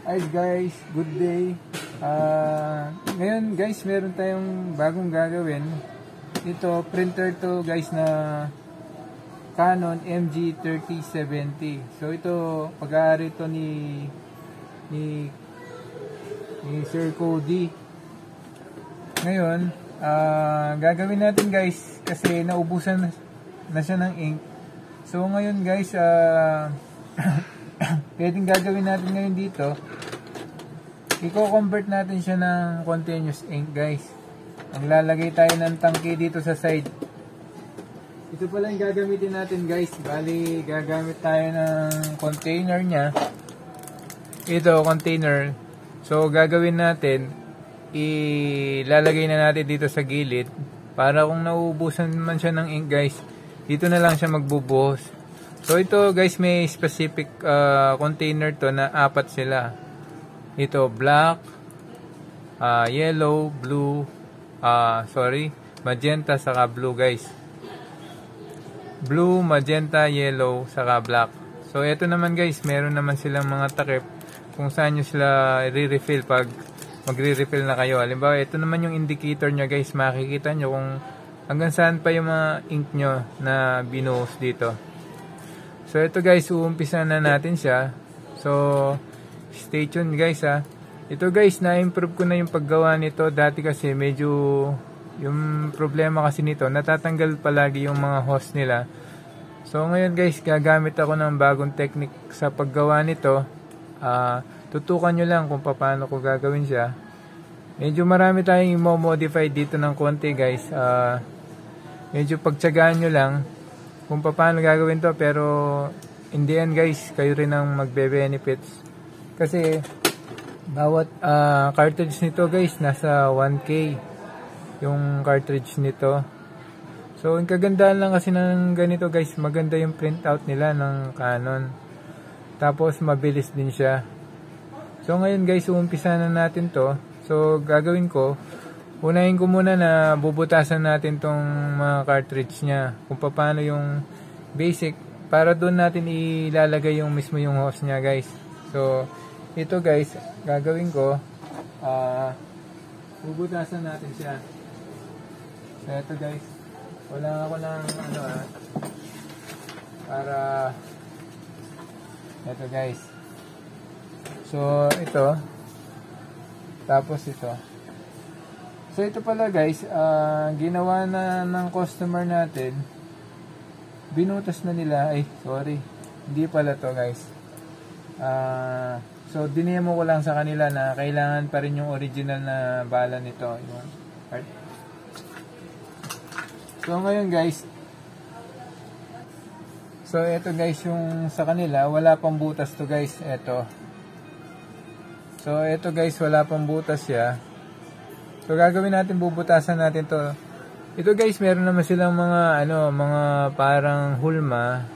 Hi guys, good day. Ngayon guys, meron tayong bagong gagawin. Ito, printer to guys na Canon MG3070. So ito, pag-aari to ni Sir Cody. Ngayon, gagawin natin guys kasi naubusan na siya ng ink. So ngayon guys, pwedeng gagawin natin ngayon dito, i-convert natin siya ng continuous ink guys. Maglalagay tayo ng tangke dito sa side. Ito pala yung gagamitin natin guys. Bali, gagamit tayo ng container nya. Ito, container. So gagawin natin, ilalagay na natin dito sa gilid para kung nauubusan man siya ng ink guys, dito na lang siya magbubuhos. So ito guys, may specific container to na 4 sila. Ito black, yellow, blue, magenta saka blue guys. Blue, magenta, yellow saka black. So ito naman guys, meron naman silang mga takip kung saan nyo sila i-refill pag magre-refill na kayo. Halimbawa, ito naman yung indicator nyo guys. Makikita nyo kung hanggang saan pa yung mga ink nyo na binuhos dito. So ito guys, uumpisa na natin siya. So stay tuned guys ha. Ito guys, na-improve ko na yung paggawa nito. Dati kasi medyo yung problema kasi nito, natatanggal palagi yung mga hose nila. So ngayon guys, gagamit ako ng bagong technique sa paggawa nito. Tutukan nyo lang kung paano ko gagawin siya. Medyo marami tayong i-modify dito ng konti guys. Medyo pagtsagaan nyo lang kung paano gagawin to, pero in the end guys, kayo rin ang magbe-benefits. Kasi bawat cartridge nito guys, nasa 1K yung cartridge nito. So ang kagandahan lang kasi ng ganito guys, maganda yung printout nila ng Canon. Tapos mabilis din siya. So ngayon guys, uumpisa na natin to. So gagawin ko, unahin ko muna na bubutasan natin tong mga cartridge nya, kung paano yung basic, para doon natin ilalagay yung mismo yung hose nya guys. So ito guys, gagawin ko, bubutasan natin siya. So ito guys, wala ako ng para ito guys. So ito, tapos ito. So ito pala guys, ginawa na ng customer natin. Binutas na nila, hindi pala to guys. So dinemo ko lang sa kanila na kailangan pa rin yung original na bala nito, yung part. So ngayon guys, so ito guys, yung sa kanila wala pang butas to guys. Ito. So ito guys, wala pang butas siya. So gagawin natin, bubutasan natin to. Ito guys, meron naman silang mga mga parang hulma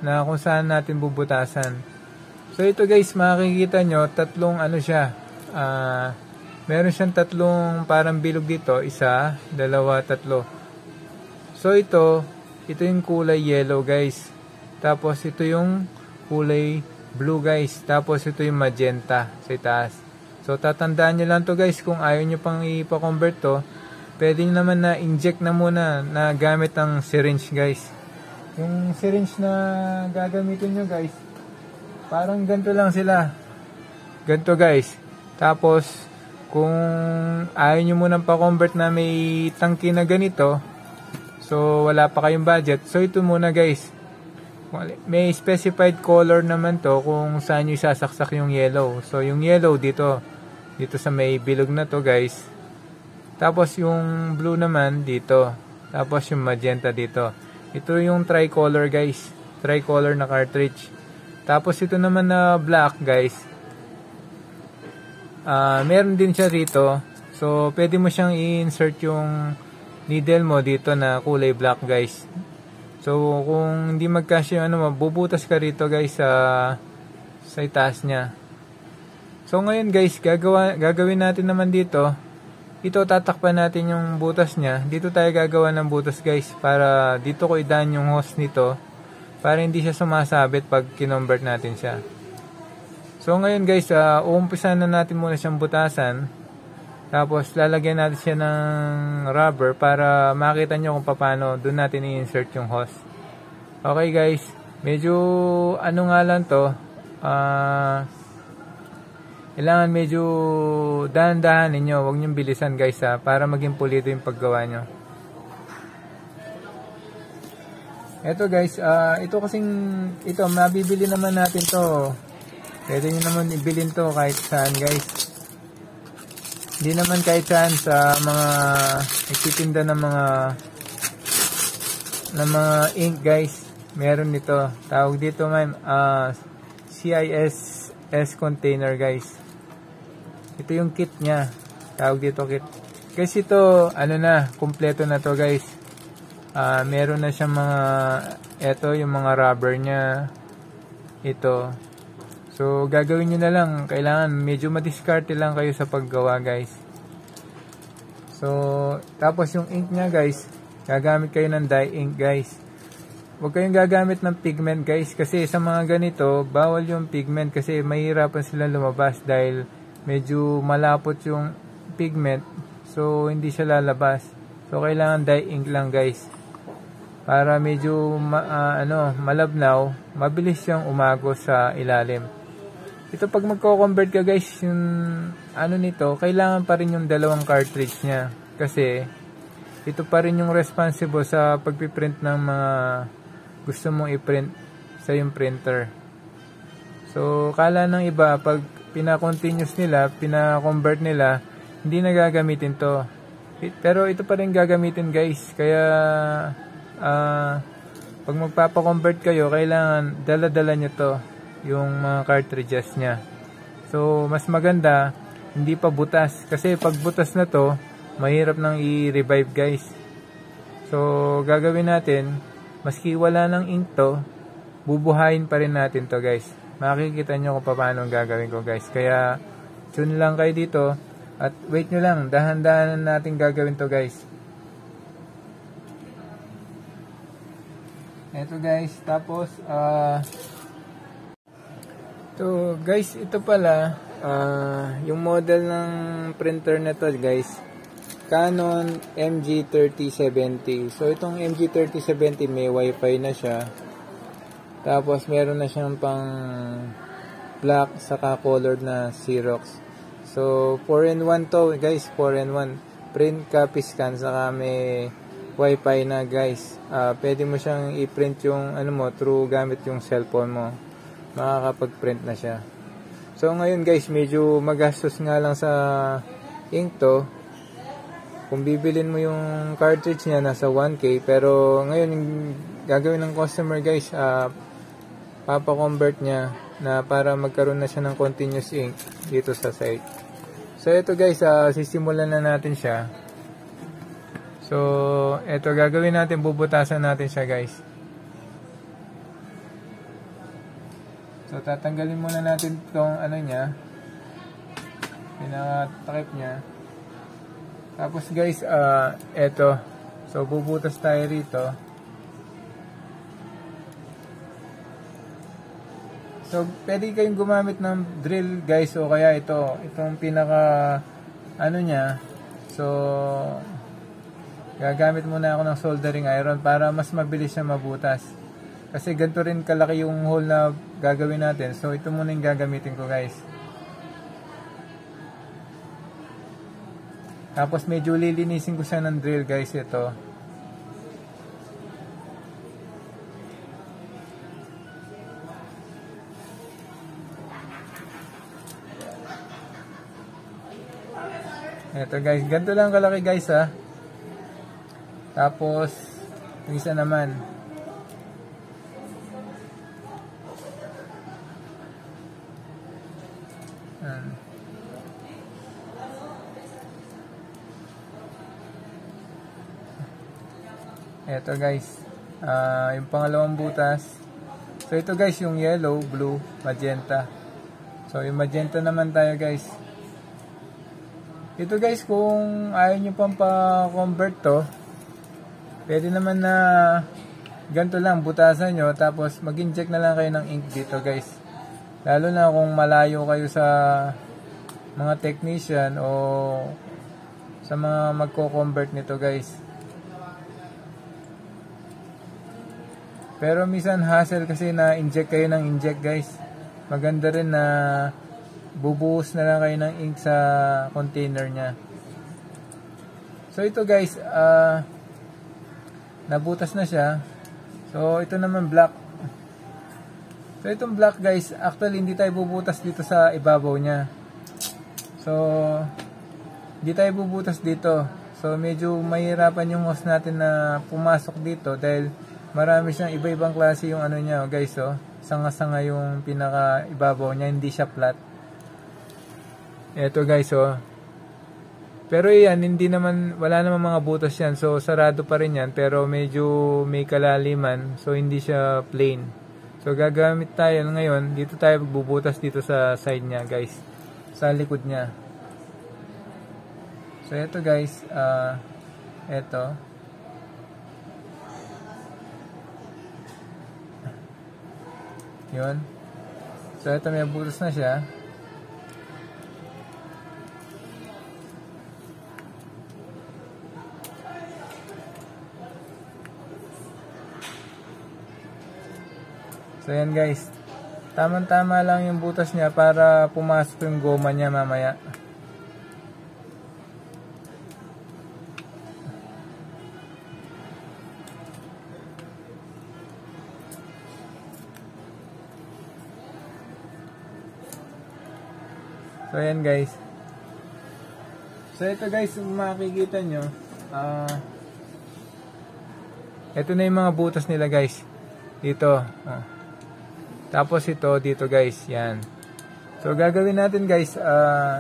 na kung saan natin bubutasan. So ito guys, makikita nyo, tatlong siya. Meron siyang tatlong parang bilog dito, 1, 2, 3. So ito yung kulay yellow guys. Tapos ito yung kulay blue guys. Tapos ito yung magenta sa itaas. So tatandaan nyo lang to guys, kung ayaw nyo pang ipa-convert to, pwede nyo naman na inject na muna na gamit ang syringe guys. Yung syringe na gagamitin nyo guys, parang ganito lang sila. Ganito guys. Tapos kung ayaw nyo munang pa-convert na may tangke na ganito, so wala pa kayong budget, so ito muna guys. May specified color naman to kung saan nyo isasaksak yung yellow. So yung yellow dito sa may bilog na to guys. Tapos yung blue naman dito. Tapos yung magenta dito. Ito yung tricolor guys. Tricolor na cartridge. Tapos ito naman na black guys. Meron din siya dito. So pwede mo siyang i-insert yung needle mo dito na kulay black guys. So kung hindi magkasya mabubutas ka rito guys sa itaas niya. So ngayon guys, gagawin natin naman dito. Ito, tatakpan natin yung butas niya. Dito tayo gagawa ng butas guys, para dito ko idaan yung hose nito para hindi siya sumasabit pag kinonvert natin siya. So So ngayon guys, uumpisan na natin muna siyang butasan. Tapos lalagyan natin siya ng rubber para makita nyo kung paano doon natin i-insert yung hose. Okay guys, medyo ano nga lang to, kailangan medyo dahan-dahan ninyo, huwag nyo bilisan guys para maging pulido yung paggawa nyo. Eto guys, ito kasing, ito mabibili naman natin to. Pwede nyo naman ibilin to kahit saan guys. Hindi naman kahit saan sa mga nagtitinda ng mga ink guys. Meron nito. Tawag dito CIS container guys. Ito yung kit niya. Tawag dito kit. Kasi ito, ano na, kumpleto na to guys. Meron na siyang ito yung mga rubber niya. Ito. So, gagawin nyo na lang. Kailangan medyo madiskarte lang kayo sa paggawa, guys. So, tapos yung ink niya, guys, gagamit kayo ng dye ink, guys. Huwag kayong gagamit ng pigment, guys. Kasi sa mga ganito, bawal yung pigment kasi mahirapan sila lumabas dahil medyo malapot yung pigment. So, hindi siya lalabas. So, kailangan dye ink lang, guys. Para medyo malabnaw, mabilis siyang umagos sa ilalim. Ito pag magko-convert ka guys, yung nito, kailangan pa rin yung dalawang cartridge niya. Kasi ito pa rin yung responsible sa pagpiprint ng mga gusto mong i-print sa yung printer. So, kala ng iba, pag pina-continuous nila, pina-convert nila, hindi na gagamitin to. Pero ito pa rin gagamitin guys. Kaya, pag magpapa-convert kayo, kailangan dala-dala nyo to. Yung mga cartridges niya. So, mas maganda hindi pa butas. Kasi pag butas na to, mahirap nang i-revive guys. So, gagawin natin, maski wala ng ink to, bubuhayin pa rin natin to guys. Makikita nyo kung paano gagawin ko guys. Kaya, tune lang kayo dito. At wait nyo lang, dahan-dahan natin gagawin to guys. Eto guys, tapos, so guys, ito pala yung model ng printer na to guys, Canon MG3070. So itong MG3070 may wifi na siya. Tapos meron na siyang pang black saka colored na Xerox. So 4-in-1 to guys, 4-in-1. Print, copy, scan, saka may wifi na guys. Pwede mo siyang i-print yung through gamit yung cellphone mo. Makakapag-print na siya. So ngayon guys, medyo magastos nga lang sa ink to. Kung bibilin mo yung cartridge niya, nasa 1K. Pero ngayon, yung gagawin ng customer guys, papa-convert niya na para magkaroon na siya ng continuous ink dito sa site. So ito guys, sisimulan na natin siya. So ito gagawin natin, bubutasan natin siya guys. So, tatanggalin muna natin itong niya, pinaka-takip niya. Tapos guys, eto. So, bubutas tayo rito. So, pwede kayong gumamit ng drill guys, o kaya itong pinaka, niya. So, gagamit muna ako ng soldering iron para mas mabilis siya mabutas. Kasi ganito rin kalaki yung hole na gagawin natin. So, ito muna yung gagamitin ko guys. Tapos, medyo lilinisin ko siya ng drill guys. Ito. Ito guys. Ganito lang kalaki guys ha. Tapos, yung isa naman. Ito guys, yung pangalawang butas. So ito guys, yung yellow, blue, magenta. So yung magenta naman tayo guys. Ito guys, kung ayaw nyo pang pa-convert to, pwede naman na ganito lang, butasan nyo, tapos mag-inject na lang kayo ng ink dito guys. Lalo na kung malayo kayo sa mga technician o sa mga magko-convert nito guys. Pero minsan hassle kasi na inject kayo ng inject guys. Maganda rin na bubuhos na lang kayo ng ink sa container nya. So ito guys, nabutas na siya. So ito naman black. So itong black guys, actually hindi tayo bubutas dito sa ibabaw nya. So hindi tayo bubutas dito. So medyo mahirapan yung hose natin na pumasok dito dahil marami siyang iba-ibang klase yung ano niya, guys, oh. Sanga-sanga yung pinaka ibabaw niya, hindi siya flat. Ito guys, oh. Pero yan, hindi naman, wala naman mga butas yan. So sarado pa rin yan, pero medyo may kalaliman. So hindi siya plain. So gagamit tayo ngayon, dito tayo bubutas dito sa side niya, guys. Sa likod niya. So ito guys, ito. Yun. So ito may butas na siya. So yan guys. Tama-tama lang yung butas niya para pumasok yung goma niya mamaya. So ayan guys. So ito guys, kung makikita nyo, ito na yung mga butas nila guys. Dito. Tapos ito dito guys. Yan. So gagawin natin guys,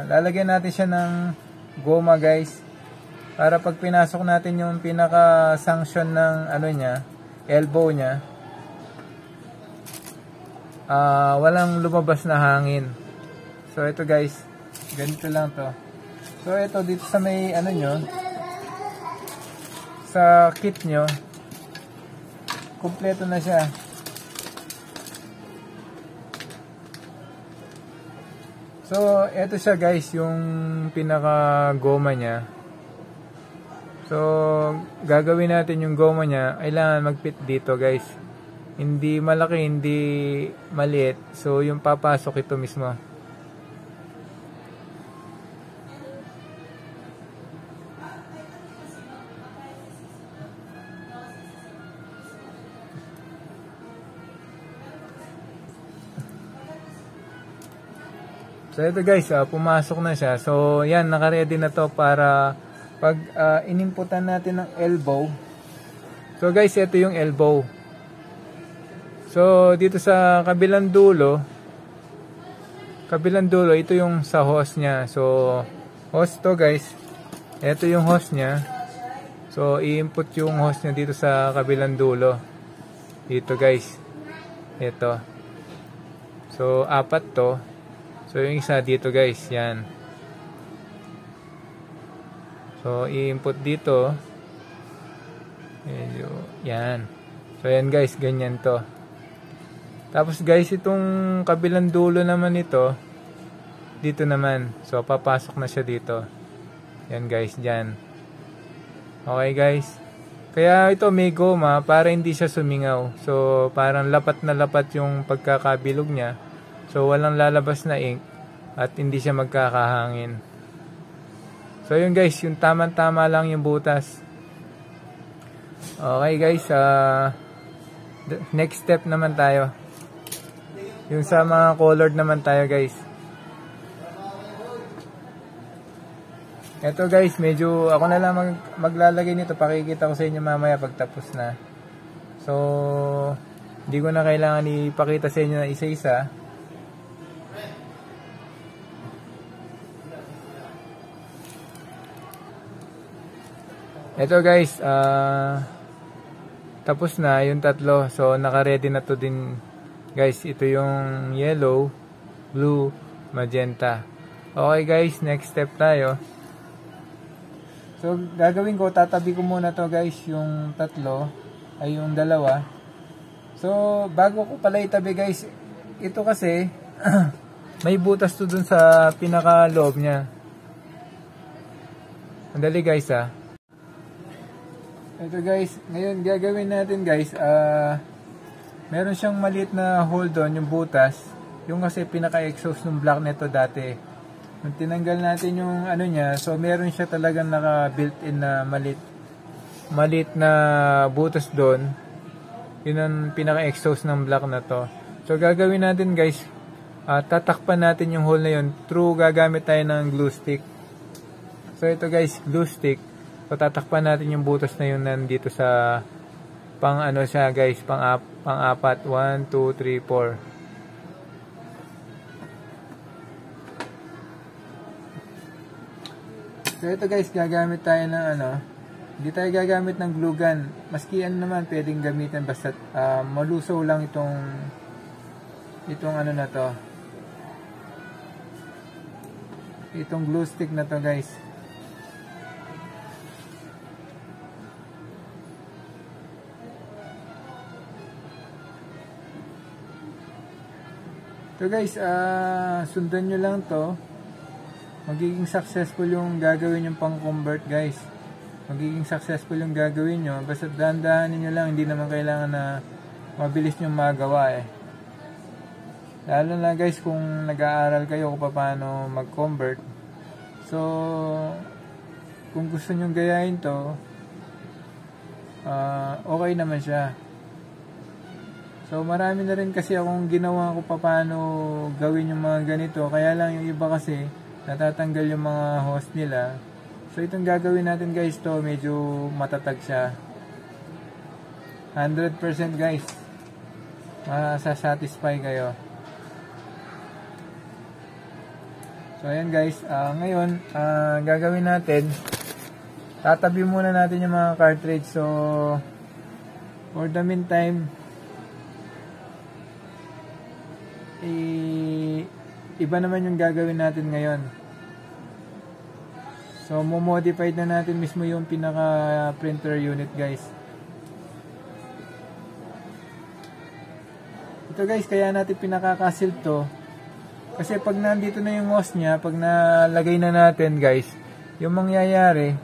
lalagyan natin siya ng goma guys. Para pag pinasok natin yung pinaka sanction ng ano niya, elbow niya, walang lumabas na hangin. So ito guys, ganito lang to. So ito dito sa may ano nyo, sa kit nyo, kumpleto na siya. So ito siya guys, yung pinaka goma niya. So gagawin natin yung goma niya, kailangan mag-fit dito guys. Hindi malaki, hindi maliit. So yung papasok ito mismo. So ito guys, pumasok na siya. So yan, naka-ready na to para pag inimputan natin ng elbow. So guys, ito yung elbow. So dito sa kabilang dulo, ito yung sa hose niya. So hose to guys. Ito yung hose niya. So i-input yung hose niya dito sa kabilang dulo. Dito guys. Ito. So apat to. So yung isa dito guys, yan. So i-input dito. Yan. So yan guys, ganyan to. Tapos guys, itong kabilang dulo naman ito, dito naman. So papasok na siya dito. Yan guys, dyan. Okay guys. Kaya ito may goma para hindi siya sumingaw. So parang lapat na lapat yung pagkakabilog niya. So walang lalabas na ink at hindi siya magkakahangin. So yun guys, yung tamang-tama lang yung butas. Okay guys, next step naman tayo. Yung sa mga colored naman tayo guys. Ito guys, medyo ako na lang maglalagay nito. Pakikita ko sa inyo mamaya pag tapos na. So hindi ko na kailangan ipakita sa inyo na isa-isa. Ito guys, tapos na yung tatlo. So naka-ready na to din guys. Ito yung yellow, blue, magenta. Okay guys, next step tayo. So gagawin ko, tatabi ko muna to guys, yung tatlo ay yung dalawa. So bago ko pala itabi guys, ito kasi may butas to dun sa pinaka loob niya. Andali guys ha. Ito guys, ngayon gagawin natin guys, meron siyang maliit na hole doon, yung butas. Yung kasi pinaka-exhaust ng block nito dati. Nung tinanggal natin yung ano niya, so meron siya talagang naka-built-in na maliit na butas doon. Yun ang pinaka-exhaust ng block na to. So gagawin natin guys, tatakpan natin yung hole na yun through gagamit tayo ng glue stick. So ito guys, glue stick. So tatakpan natin yung butas na yun nandito sa pang ano siya guys, pang apat. 1, 2, 3, 4. So ito guys, gagamit tayo ng ano, hindi tayo gagamit ng glue gun. Maski ano naman pwedeng gamitin, basta malusaw lang itong ano na to. Itong glue stick na to guys. So guys, sundan nyo lang to. Magiging successful yung gagawin yung pang-convert guys. Magiging successful yung gagawin nyo. Basta dahan-dahanin nyo lang. Hindi naman kailangan na mabilis nyo magawa eh. Lalo na guys kung nag-aaral kayo kung paano mag-convert. So, kung gusto nyo gayahin to, okay naman siya. So marami na rin kasi akong ginawa ko paano gawin yung mga ganito. Kaya lang yung iba kasi natatanggal yung mga host nila. So itong gagawin natin guys, to medyo matatag siya. 100% guys. Masasatisfy kayo. So ayan guys, ngayon gagawin natin, tatabi muna natin yung mga cartridge. So for the meantime, iba naman yung gagawin natin ngayon. So mo-modify na natin mismo yung pinaka printer unit guys. Ito guys, kaya natin pinaka-castle to kasi pag nandito na yung host nya, pag nalagay na natin guys, yung mangyayari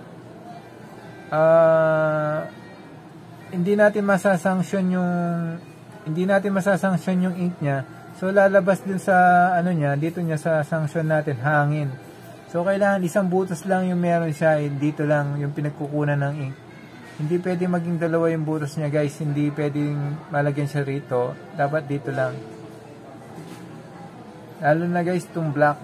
hindi natin masasanction yung ink nya. So lalabas din sa ano niya, dito niya sa sanction natin, hangin. So kailangan isang butas lang yung meron siya, dito lang yung pinagkukunan ng ink. Hindi pwede maging dalawa yung butas niya guys, hindi pwedeng malagyan siya rito, dapat dito lang. Lalo na guys itong black.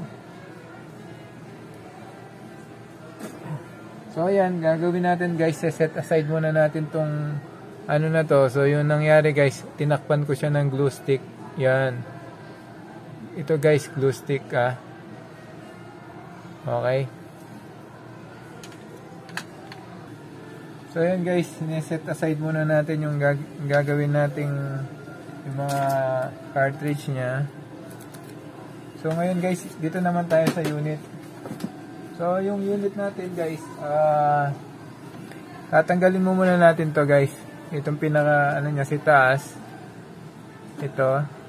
So ayan, gagawin natin guys, set aside muna natin tong ano na to. So yung nangyari guys, tinakpan ko siya ng glue stick. Yan. Ito guys, glue stick okay. So ayan guys, sineset aside muna natin yung gagawin nating yung mga cartridge nya. So ngayon guys, dito naman tayo sa unit. So yung unit natin guys, tatanggalin mo muna natin to guys. Itong pinaka ano nya, si taas. Ito.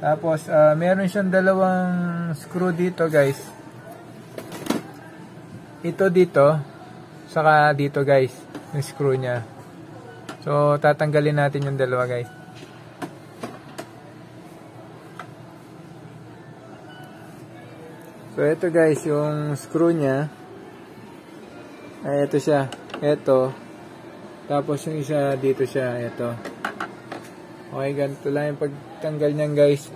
Tapos, meron siyang dalawang screw dito guys. Ito dito, saka dito guys, yung screw nya. So, tatanggalin natin yung dalawa guys. So, ito guys, yung screw nya. Ay, ito siya. Ito. Tapos, yung isa dito siya. Ito. Okay, ganito lang yung pagtanggal niyan guys.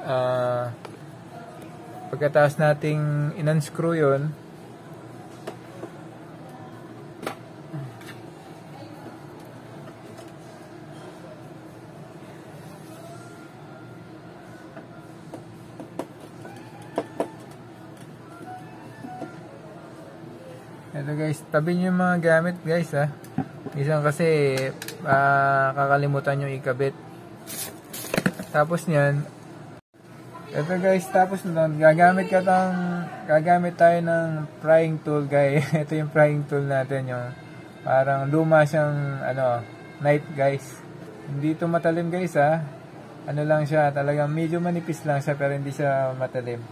Pagkatapos nating in-unscrew yun, ito guys, tabi nyo yung mga gamit guys ha. Minsan kasi kakalimutan nyo ikabit. Tapos niyan, ito guys, tapos nun, gagamit tayo ng prying tool guys. Ito yung prying tool natin, yung parang luma siyang knife guys. Hindi ito matalim guys ha. ano lang siya, talagang medyo manipis lang siya pero hindi siya matalim.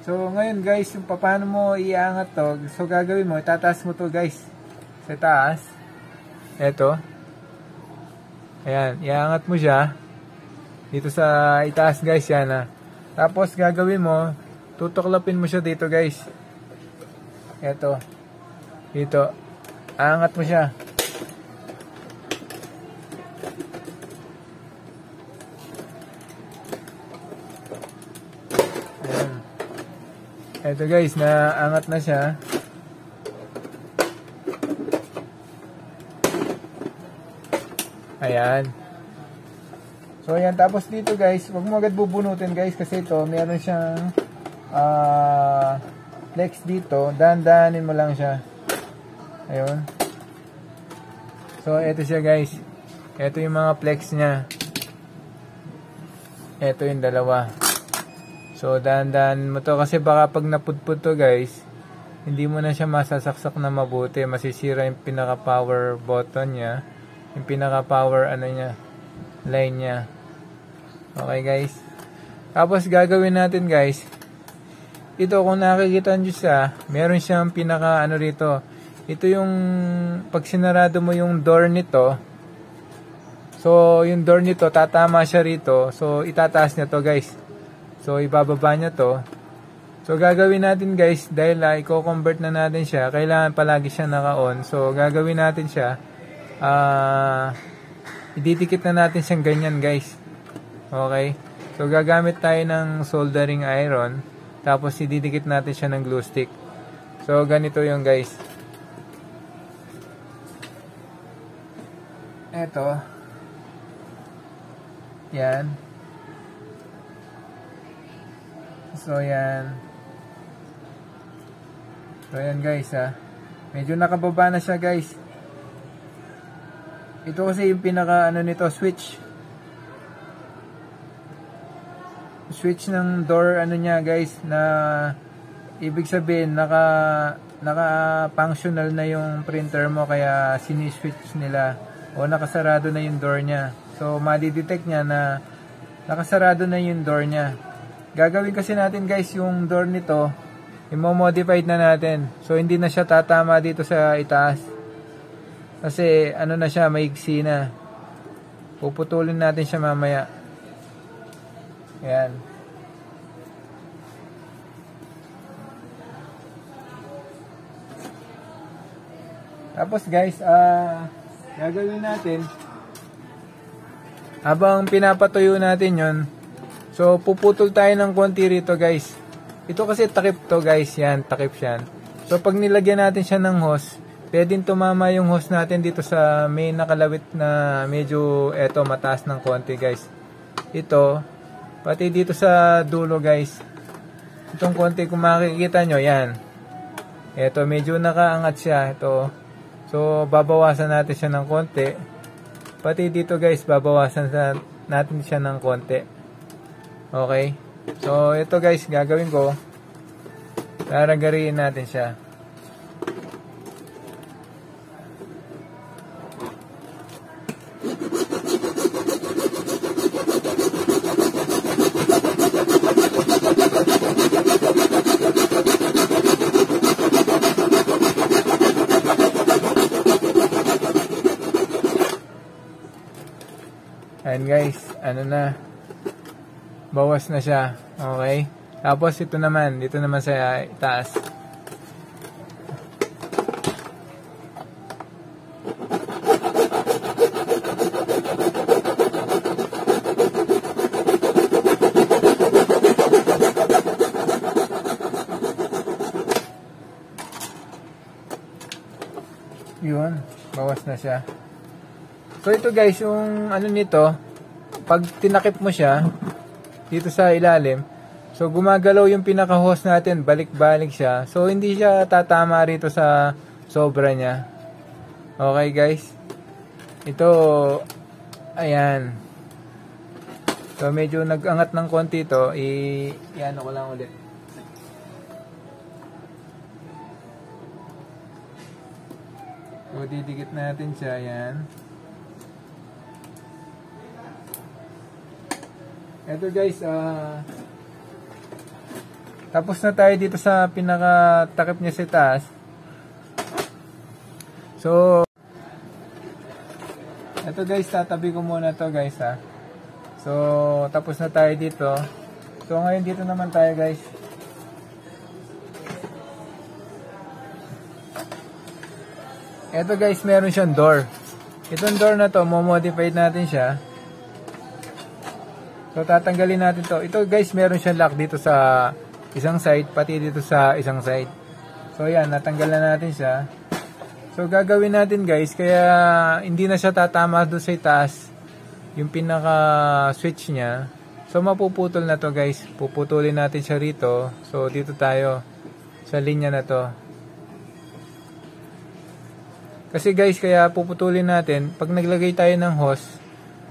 So ngayon guys, yung paano mo iangat to, so gagawin mo, itataas mo to guys sa taas. Eto. Ayan, iangat mo siya dito sa itaas guys, yan ha. Tapos gagawin mo, tutuklapin mo siya dito guys. Eto. Dito. Aangat mo siya. Ayan. Eto guys, naangat na siya. Ayan. So ayan, tapos dito guys, wag mo agad bubunutin guys kasi ito, meron siyang flex dito. Dahan-dahanin mo lang siya. Ayun. So ito siya guys. Ito yung mga flex niya. Ito yung dalawa. So dahan-dahan mo to kasi baka pag napudpud to guys, hindi mo na siya masasaksak na mabuti. Masisira yung pinaka power button niya. Yung pinaka power ano niya, line niya. Okay guys. Tapos gagawin natin guys, ito kung nakikita nyo siya, meron siyang pinaka ano rito. Ito yung pag sinarado mo yung door nito. So yung door nito tatama siya rito. So itataas niya to guys. So ibababa niya to. So gagawin natin guys, dahil i-convert na natin siya, kailangan palagi siya naka-on. So gagawin natin siya, ididikit na natin siyang ganyan guys. Okay. So gagamit tayo ng soldering iron. Tapos ididikit natin siya ng glue stick. So ganito yung guys. Eto. Yan. So yan. So yan guys ha. Medyo nakababa na siya guys. Ito kasi yung pinaka ano nito, switch ng door ano niya guys, na ibig sabihin naka functional na yung printer mo, kaya siniswitch nila o nakasarado na yung door niya. So madidetect niya na nakasarado na yung door niya. Gagawin kasi natin guys yung door nito, i-modified na natin. So hindi na siya tatama dito sa itaas. Kasi ano na siya, maigsi na. Puputulin natin siya mamaya. Ayan. Tapos guys, gagawin natin, habang pinapatuyo natin yon, so puputol tayo ng konti rito guys. Ito kasi takip to guys, yan, takip yan. So pag nilagyan natin siya ng hose, pwedeng tumama yung hose natin dito sa may nakalawit na medyo eto mataas ng konti guys. Ito, pati dito sa dulo guys. Itong konti kung makikita nyo, yan. Eto, medyo nakaangat siya. Ito. So, babawasan natin siya ng konti. Pati dito guys, babawasan natin siya ng konti. Okay. So, ito guys, gagawin ko. Laragariin natin siya. Ayan guys, ano na, bawas na siya. Okay. Tapos ito naman, dito naman sa itaas. Yun, bawas na siya. So ito guys, yung ano nito, pag tinakip mo siya dito sa ilalim, so gumagalaw yung pinaka-hose natin, balik-balik siya. So hindi siya tatama rito sa sobra niya. Okay guys. Ito, ayan. So medyo nag-angat ng konti ito, i-ano ko lang ulit. So didikit natin siya, ayan. Eto guys, tapos na tayo dito sa pinaka-takip niya sa taas. So, eto guys, tatabi ko muna to guys ha. So, tapos na tayo dito. So, ngayon dito naman tayo guys. Eto guys, meron siyang door. Itong door na to, mo-modify natin siya. So, tatanggalin natin to. Ito guys, meron siyang lock dito sa isang side, pati dito sa isang side. So, yan, natanggal na natin siya. So, gagawin natin guys, kaya hindi na siya tatama doon sa itaas, yung pinaka-switch niya. So, mapuputol na to guys. Puputulin natin siya rito. So, dito tayo sa linya na to. Kasi guys, kaya puputulin natin, pag naglagay tayo ng hose,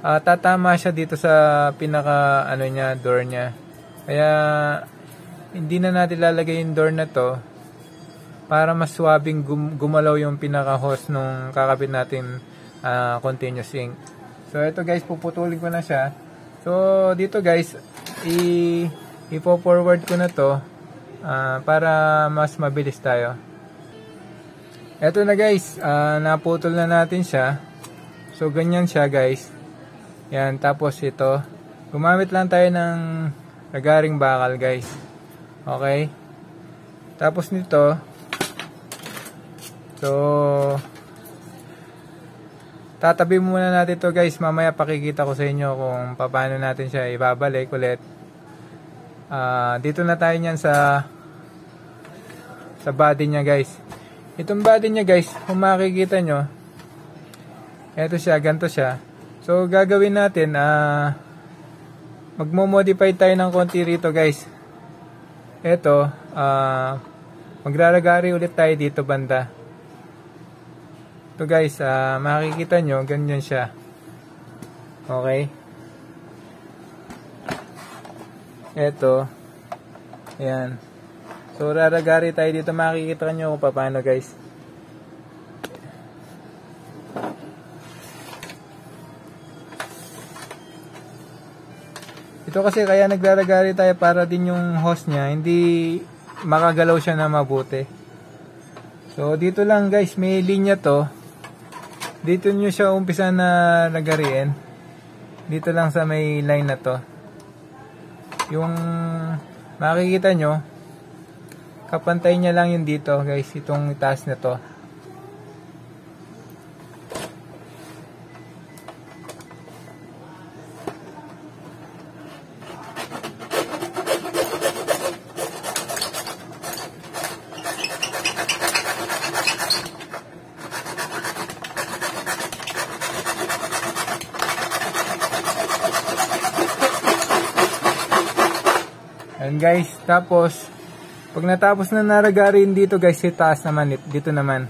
tatama siya dito sa pinaka niya, door niya. Kaya hindi na natin lalagay yung door na to para mas swabing gumalaw yung pinaka hose nung kakabit natin continuous ink. So ito guys, puputulin ko na siya. So dito guys, ipo-forward ko na to para mas mabilis tayo. Ito na guys, naputol na natin siya. So ganyan siya guys. Yan, tapos ito. Gumamit lang tayo ng lagaring bakal guys. Okay. Tapos nito. So, tatabi muna natin to guys. Mamaya pakikita ko sa inyo kung paano natin siya ibabalik ulit. Dito na tayo niyan sa body niya guys. Itong body niya guys, kung makikita nyo, eto siya, ganito siya. So, gagawin natin, magmo-modify tayo ng konti rito guys. Eto, magraragari ulit tayo dito banda. Ito guys, makikita nyo, ganyan siya. Okay. Eto, ayan. So, raragari tayo dito. Makikita nyo kung paano guys. Ito kasi kaya naglalagari tayo para din yung hose niya hindi makagalaw siya na mabuti. So, dito lang guys, may linya to. Dito nyo siya umpisa na lagariin. Dito lang sa may line na to. Yung makikita nyo, kapantay niya lang yung dito guys, itong itaas na to. And guys, tapos pag natapos na naragarin dito guys, sa taas naman, dito naman.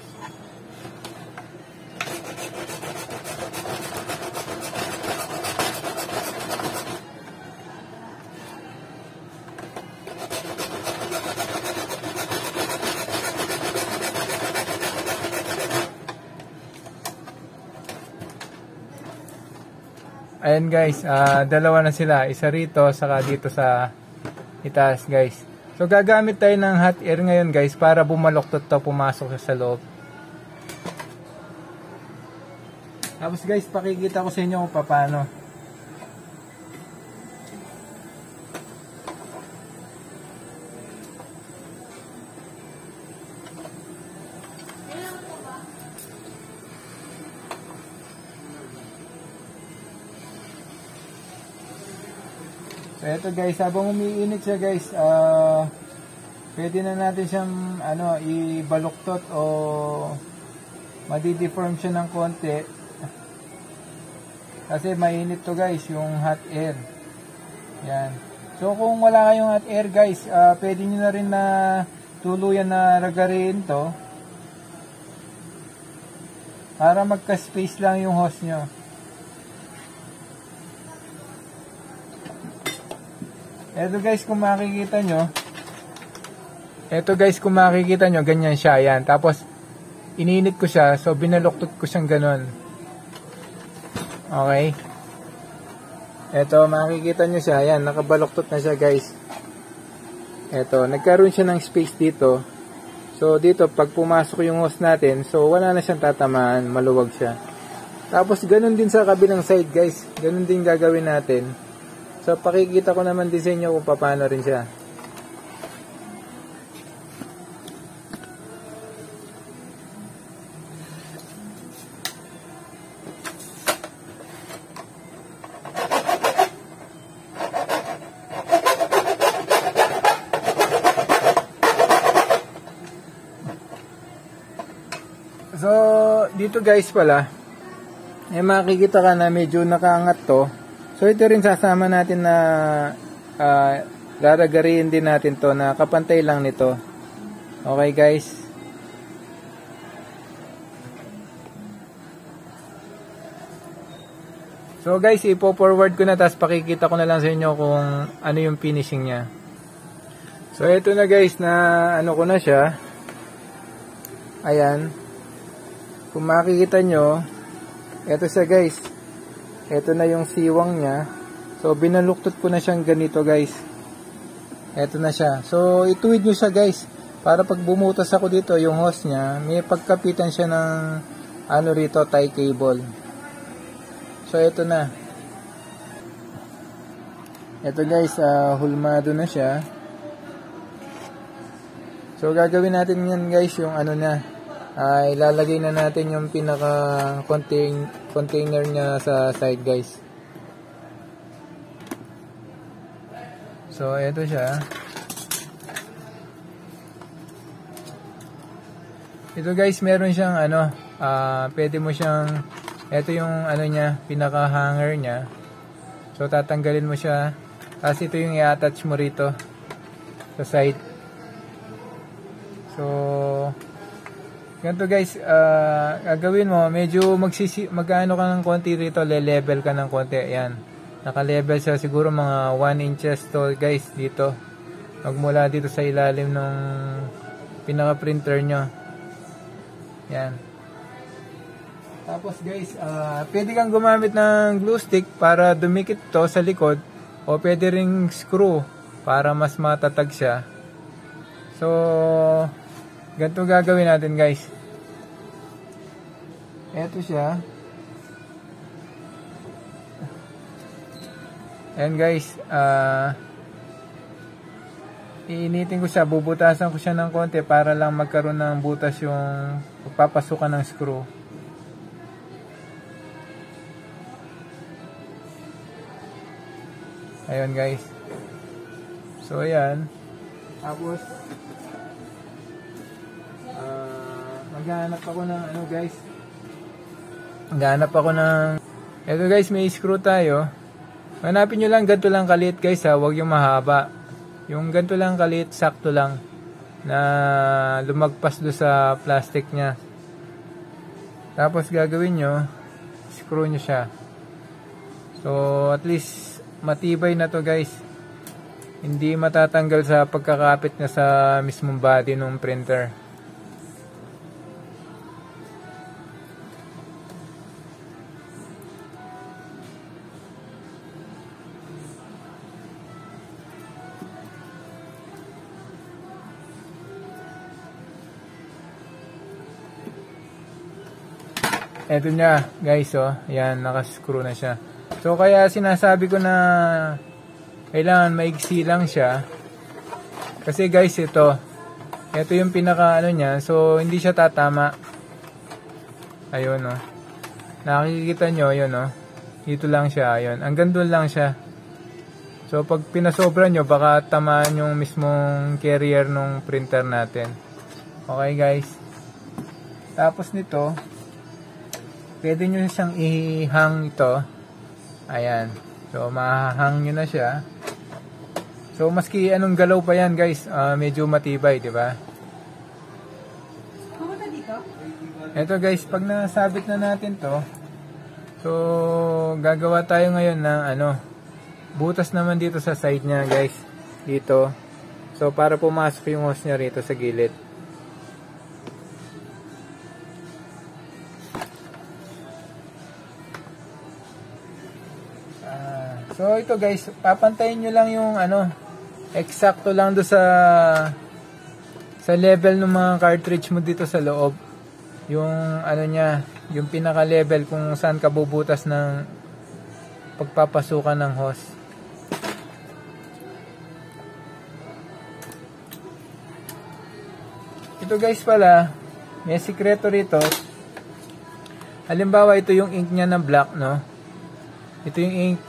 Ayan guys, dalawa na sila. Isa rito, saka dito sa itaas guys. So, gagamit tayo ng hot air ngayon guys para bumaloktot to, pumasok sa loob. Tapos guys, pakikita ko sa inyo kung paano. So, ito guys, habang umiinit siya guys, pwede na natin siyang ibaluktot o madideform siya ng konti. Kasi mainit to guys, yung hot air. Yan. So, kung wala kayong hot air guys, pwede nyo na rin na tuluyan na ragariin to. Para magka-space lang yung hose nyo. Eto guys, kung makikita nyo, ganyan siya, yan. Tapos, ininit ko siya, so binaluktot ko siyang ganon. Okay? Eto, makikita nyo siya. Ayan, nakabaluktot na siya guys. Eto, nagkaroon siya ng space dito. So, dito, pag pumasok yung hose natin, so, wala na siyang tatamaan. Maluwag siya. Tapos, ganun din sa kabilang side guys. Ganun din gagawin natin. So, pakikita ko naman din sa inyo kung paano rin siya. So, dito guys pala, makikita ka na medyo nakaangat to. So, ito rin sasama natin na lalagarin din natin to na kapantay lang nito. Okay guys. So guys, ipo-forward ko na tapos pakikita ko na lang sa inyo kung ano yung finishing niya. So, ito na guys na ano ko na siya. Ayan. Kung makikita nyo, eto siya guys. Eto na yung siwang niya. So, binaluktot ko na siyang ganito guys. Eto na siya. So, ituwid nyo siya guys. Para pag bumutas ako dito, yung hose niya, may pagkapitan siya ng ano rito, tie cable. So, eto na. Eto guys, hulmado na siya. So, gagawin natin yan guys, yung ano na. Ilalagay na natin yung pinaka container niya sa side guys. So, ito siya. Ito guys, meron siyang ano, pwede mo siyang, ito yung ano niya, pinaka hanger niya. So, tatanggalin mo siya. Tapos ito yung i-attach mo rito sa side. So, ganito guys, gagawin mo, medyo mag-ano ka ng konti rito, le-level ka ng konti. Ayan, naka-level siya siguro mga 1 inches to guys dito. Magmula dito sa ilalim ng pinaka-printer nyo. Ayan. Tapos guys, pwede kang gumamit ng glue stick para dumikit to sa likod. O pwede ring screw para mas matatag siya. So, ganito gagawin natin guys. Eto siya. Ayan guys. Iinitin ko siya. Bubutasan ko siya ng konti para lang magkaroon ng butas yung pagpapasukan ng screw. Ayan guys. So ayan. Tapos maghanap ako ng ano guys. Maghanap ako ng eto guys, may screw tayo. Hanapin nyo lang ganito lang kaliit guys ha, huwag yung mahaba. Yung ganito lang kaliit, sakto lang na lumagpas do sa plastic nya. Tapos gagawin nyo, screw nyo siya. So at least matibay na to guys. Hindi matatanggal sa pagkakapit niya sa mismong body ng printer. Eto niya guys, oh. Ayan, nakascrew na siya. So kaya sinasabi ko na kailangan maigsi lang siya. Kasi guys, ito yung pinaka ano niya. So hindi siya tatama. Ayun, oh. Nakikita nyo, yun, oh. Dito lang siya, ayun. Hanggang doon lang siya. So pag pinasobra nyo, baka tamaan yung mismong carrier ng printer natin. Okay guys. Tapos nito, pwede nyo siyang i-hang ito. Ayan. So, mahahang nyo na siya. So, maski anong galaw pa yan, guys, medyo matibay, di ba? Pumunta dito? Ito, guys, pag nasabit na natin to, so, gagawa tayo ngayon ng, butas naman dito sa side niya, guys. Dito. So, para pumasok yung hose niya rito sa gilid. So ito guys, papantayin nyo lang yung ano, eksakto lang do sa level ng mga cartridge mo dito sa loob. Yung ano niya, yung pinaka level kung saan ka bubutas ng pagpapasukan ng hose. Ito guys pala, may sikreto rito. Halimbawa ito yung ink niya ng black, no? Ito yung ink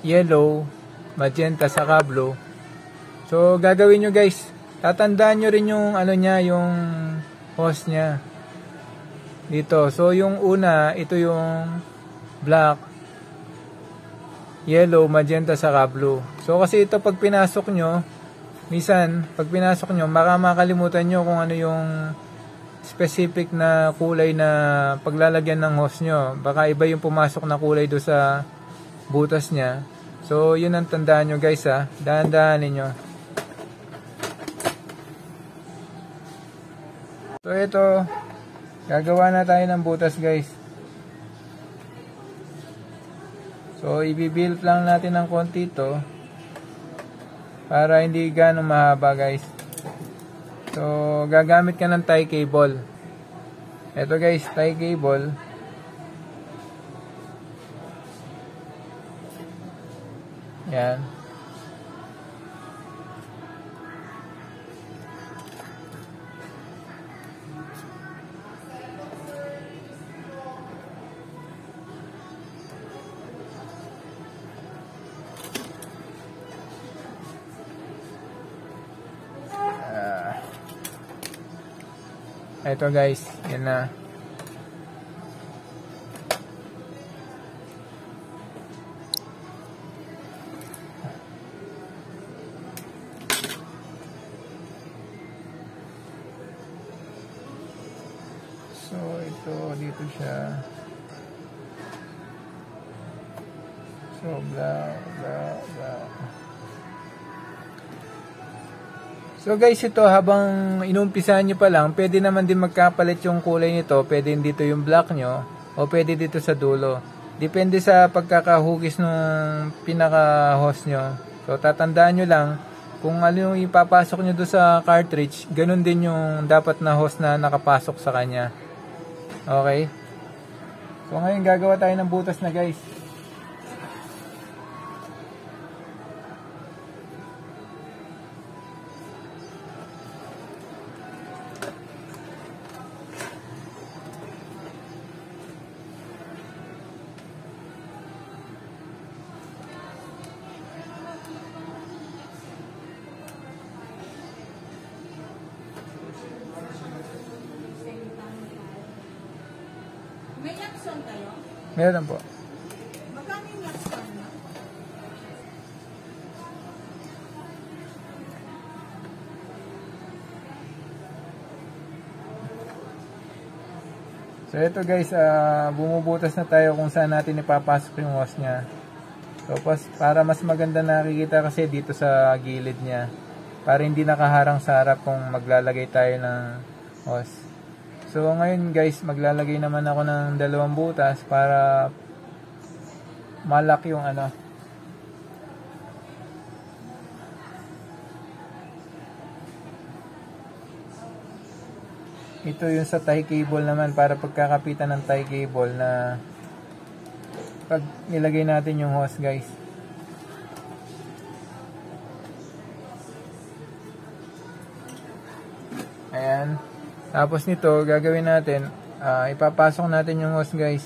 yellow, magenta, saka blue. So gagawin nyo guys, tatandaan nyo rin yung ano niya, yung hose niya dito. So yung una, ito yung black, yellow, magenta, saka blue. So kasi ito pag pinasok nyo, minsan pag pinasok nyo, makalimutan nyo kung ano yung specific na kulay na paglalagyan ng hose nyo. Baka iba yung pumasok na kulay do sa butas niya. So yun ang tandaan nyo guys ha, dahan-dahanin nyo. So ito, gagawa na tayo ng butas guys. So i-build lang natin ng konti ito para hindi ganong mahaba guys. So gagamit ka ng tie cable. Ito guys, tie cable. Yan. Ito guys, yan na. So ito, dito siya. So blah. So guys, ito habang inumpisahan nyo pa lang, pwede naman din magkapalit yung kulay nito. Pwede dito yung black nyo o pwede dito sa dulo. Depende sa pagkakahugis ng pinaka-hose nyo. So tatandaan nyo lang kung ano yung ipapasok nyo doon sa cartridge, ganun din yung dapat na hose na nakapasok sa kanya. Okay? So ngayon gagawa tayo ng butas na guys. May yakson kayo? Meron po. Magkano yung yakson na? So ito guys, bumubutas na tayo kung saan natin ipapasok yung hose niya. So para mas maganda nakikita kasi dito sa gilid niya. Para hindi nakaharang sa harap kung maglalagay tayo ng hose. So ngayon guys, maglalagay naman ako ng 2 butas para malak yung ano. Ito yung sa tie cable naman para pagkakapitan ng tie cable na pag nilagay natin yung hose guys. Ayan. Tapos nito, gagawin natin, ipapasok natin yung hose guys.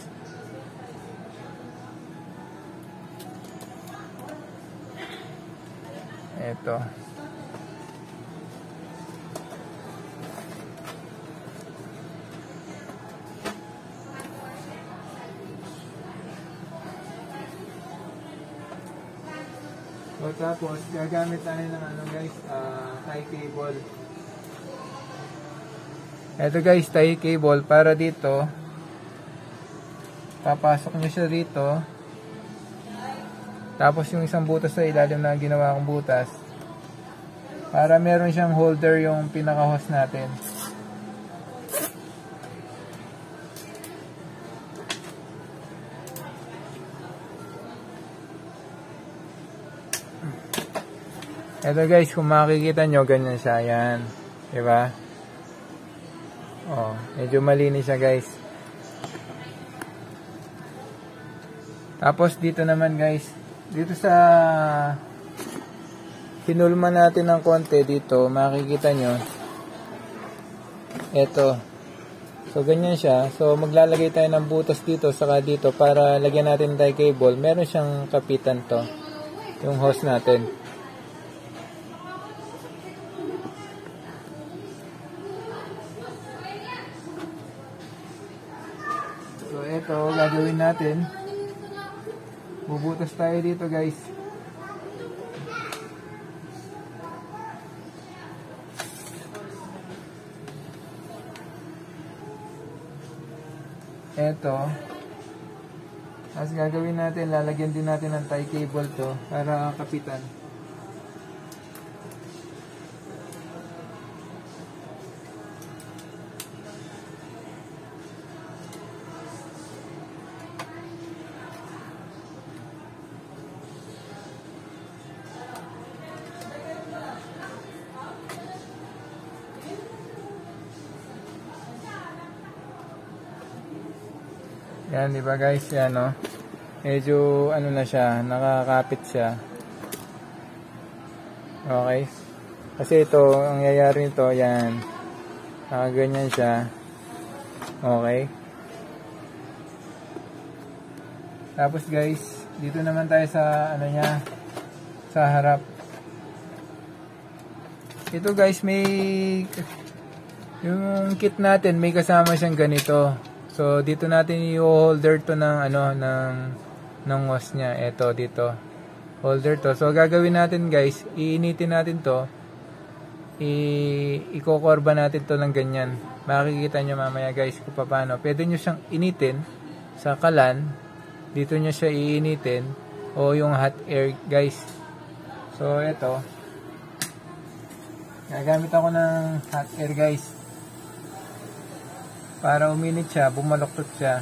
Ito. So, tapos, gagamit tayo ng ano guys, tie cable. Ito guys, tie cable para dito. Papasok nyo siya dito. Tapos yung isang butas sa ilalim na ginawa kong butas. Para meron siyang holder yung pinaka-hose natin. Ito guys, kung makikita nyo, ganyan siya. Yan. Diba? Oh, medyo malinis siya guys. Tapos dito naman guys, dito sa hinulma natin ng konti dito, makikita nyo. Ito. So, ganyan siya. So, maglalagay tayo ng butas dito, saka dito, para lagyan natin tayo cable. Meron siyang kapitan to. Yung hose natin. So, ito, gagawin natin. Bubutas tayo dito, guys. Ito. Tapos gagawin natin, lalagyan din natin ng tie cable to para kapitan. Yan, di ba guys? Yan, no? Medyo, ano na siya, nakakapit siya. Okay? Kasi ito, ang yayari nito, yan. Nakaganyan siya. Okay? Tapos guys, dito naman tayo sa, ano niya, sa harap. Ito guys, may, yung kit natin, may kasama siyang ganito. So, dito natin i-holder to ng, ano, ng hose niya. Ito, dito. Holder to. So, gagawin natin guys, iinitin natin to. Ikokorba natin to ng ganyan. Makikita nyo mamaya guys kung paano. Pwede nyo siyang initin sa kalan. Dito nyo siya iinitin. O yung hot air guys. So, ito. Gagamit ako ng hot air guys. Para uminit siya, bumaloktot siya.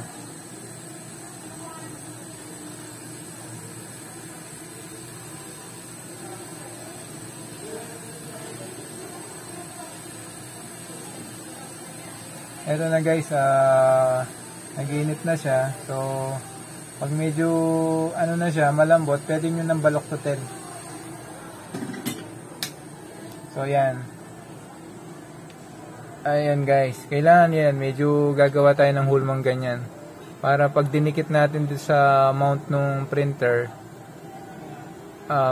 Eto na guys, nag-init na siya. So, pag medyo ano na siya, malambot, pwede nyo nang baloktotin. So, yan. Ayan guys, kailangan yan, medyo gagawa tayo ng hulmang ganyan. Para pag dinikit natin dito sa mount ng printer,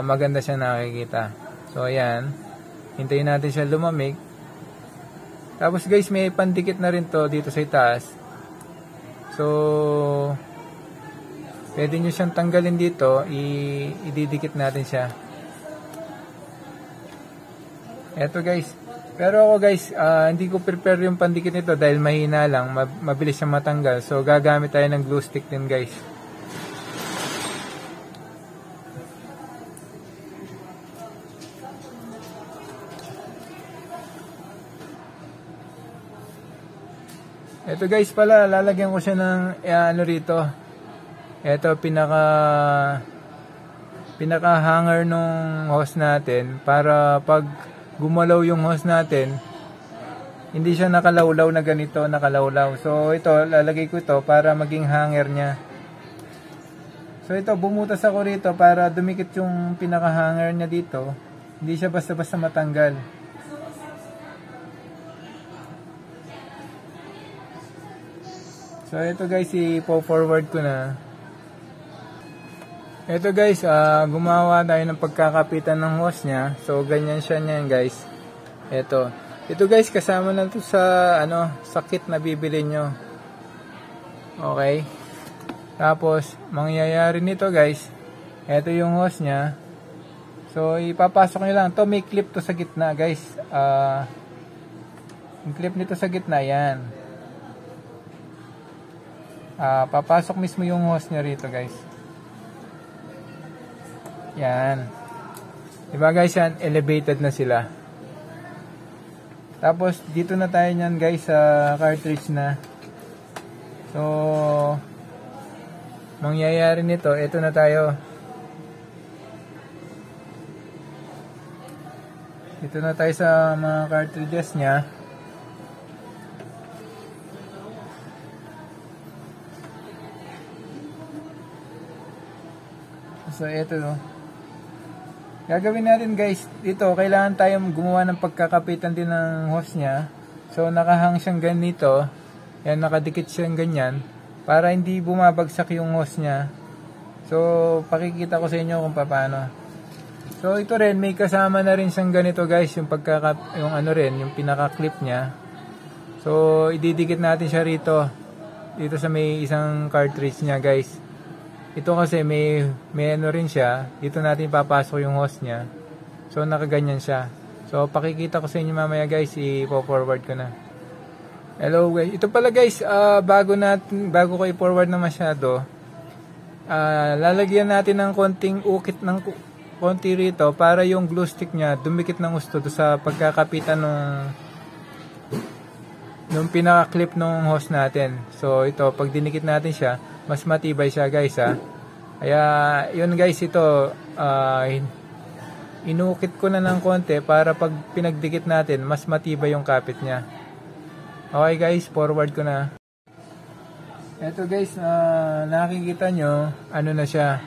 maganda siya nakikita. So ayan, hintayin natin siya lumamig. Tapos guys, may pandikit na rin to dito sa itaas. So, pwede nyo siyang tanggalin dito, ididikit natin siya. Eto guys. Pero ako guys, hindi ko prepare yung pandikit nito dahil mahina lang, mabilis siyang matanggal. So gagamit tayo ng glue stick din guys. Ito guys pala, lalagyan ko siya ng ano rito. Ito pinaka hanger nung hose natin para pag gumalaw yung hose natin, hindi siya nakalawlaw na ganito, nakalawlaw. So ito, lalagay ko ito para maging hanger niya. So ito, bumutas ako rito para dumikit yung pinaka hanger niya dito. Hindi siya basta-basta matanggal. So ito guys, i-forward ko na. Ito guys, gumawa tayo ng pagkakapitan ng hose niya. So ganyan siya niyan guys. Ito guys, kasama na to sa sa kit na bibili nyo. Okay. Tapos mangyayari nito guys, ito yung hose niya. So ipapasok nyo lang to, may clip to sa gitna guys. Yung clip nito sa gitna yan. Papasok mismo yung hose niya rito guys. Yan. Diba guys, yan, elevated na sila. Tapos, dito na tayo nyan guys, sa cartridge na. So, mangyayari nito, ito na tayo. Dito na tayo sa mga cartridges niya. So ito, gagawin natin guys, dito kailangan tayong gumawa ng pagkakapitan din ng hose niya. So nakahang siyang ganito, yan, nakadikit siyang ganyan para hindi bumabagsak yung hose niya. So pakikita ko sa inyo kung paano. So ito rin, may kasama na rin siyang ganito guys, yung yung pinaka-clip niya. So ididikit natin siya rito sa may isang cartridge niya guys. Ito kasi may ano rin siya. Dito natin papasok yung hose niya. So nakaganyan siya. So pakikita ko sa inyo mamaya guys, i-forward ko na. Hello guys. Ito pala guys, bago ko i-forward na masyado, lalagyan natin ng konting ukit ng konti rito para yung glue stick niya dumikit ng gusto sa pagkakapitan nung pinaka-clip ng hose natin. So ito, pag dinikit natin siya, mas matibay siya guys ha. Kaya yun guys, ito inukit ko na ng konti para pag pinagdikit natin, mas matibay yung kapit niya. Okay guys, forward ko na. Ito guys, nakikita nyo, ano na siya.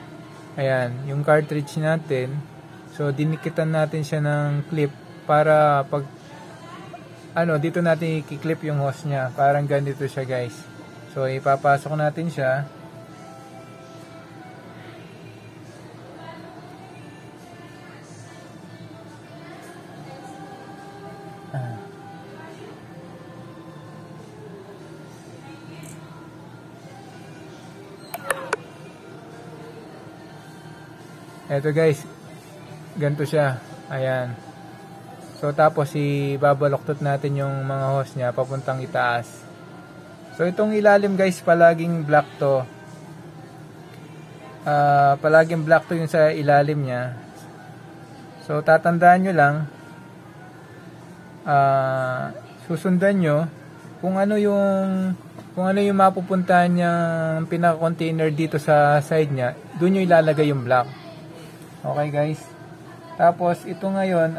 Ayan, yung cartridge natin. So dinikitan natin siya ng clip para pag dito natin i-clip yung hose niya. Parang ganito siya guys. So ipapasok natin siya. Eto guys, ganito siya. Ayan. So tapos ibabaloktot natin yung mga hose niya papuntang itaas. So itong ilalim guys, palaging black to. Palaging black to yung sa ilalim niya. So tatandaan nyo lang, susundan nyo kung ano yung mapupuntahan niyang pinaka-container dito sa side niya, doon nyo ilalagay yung black. Okay guys. Tapos ito ngayon,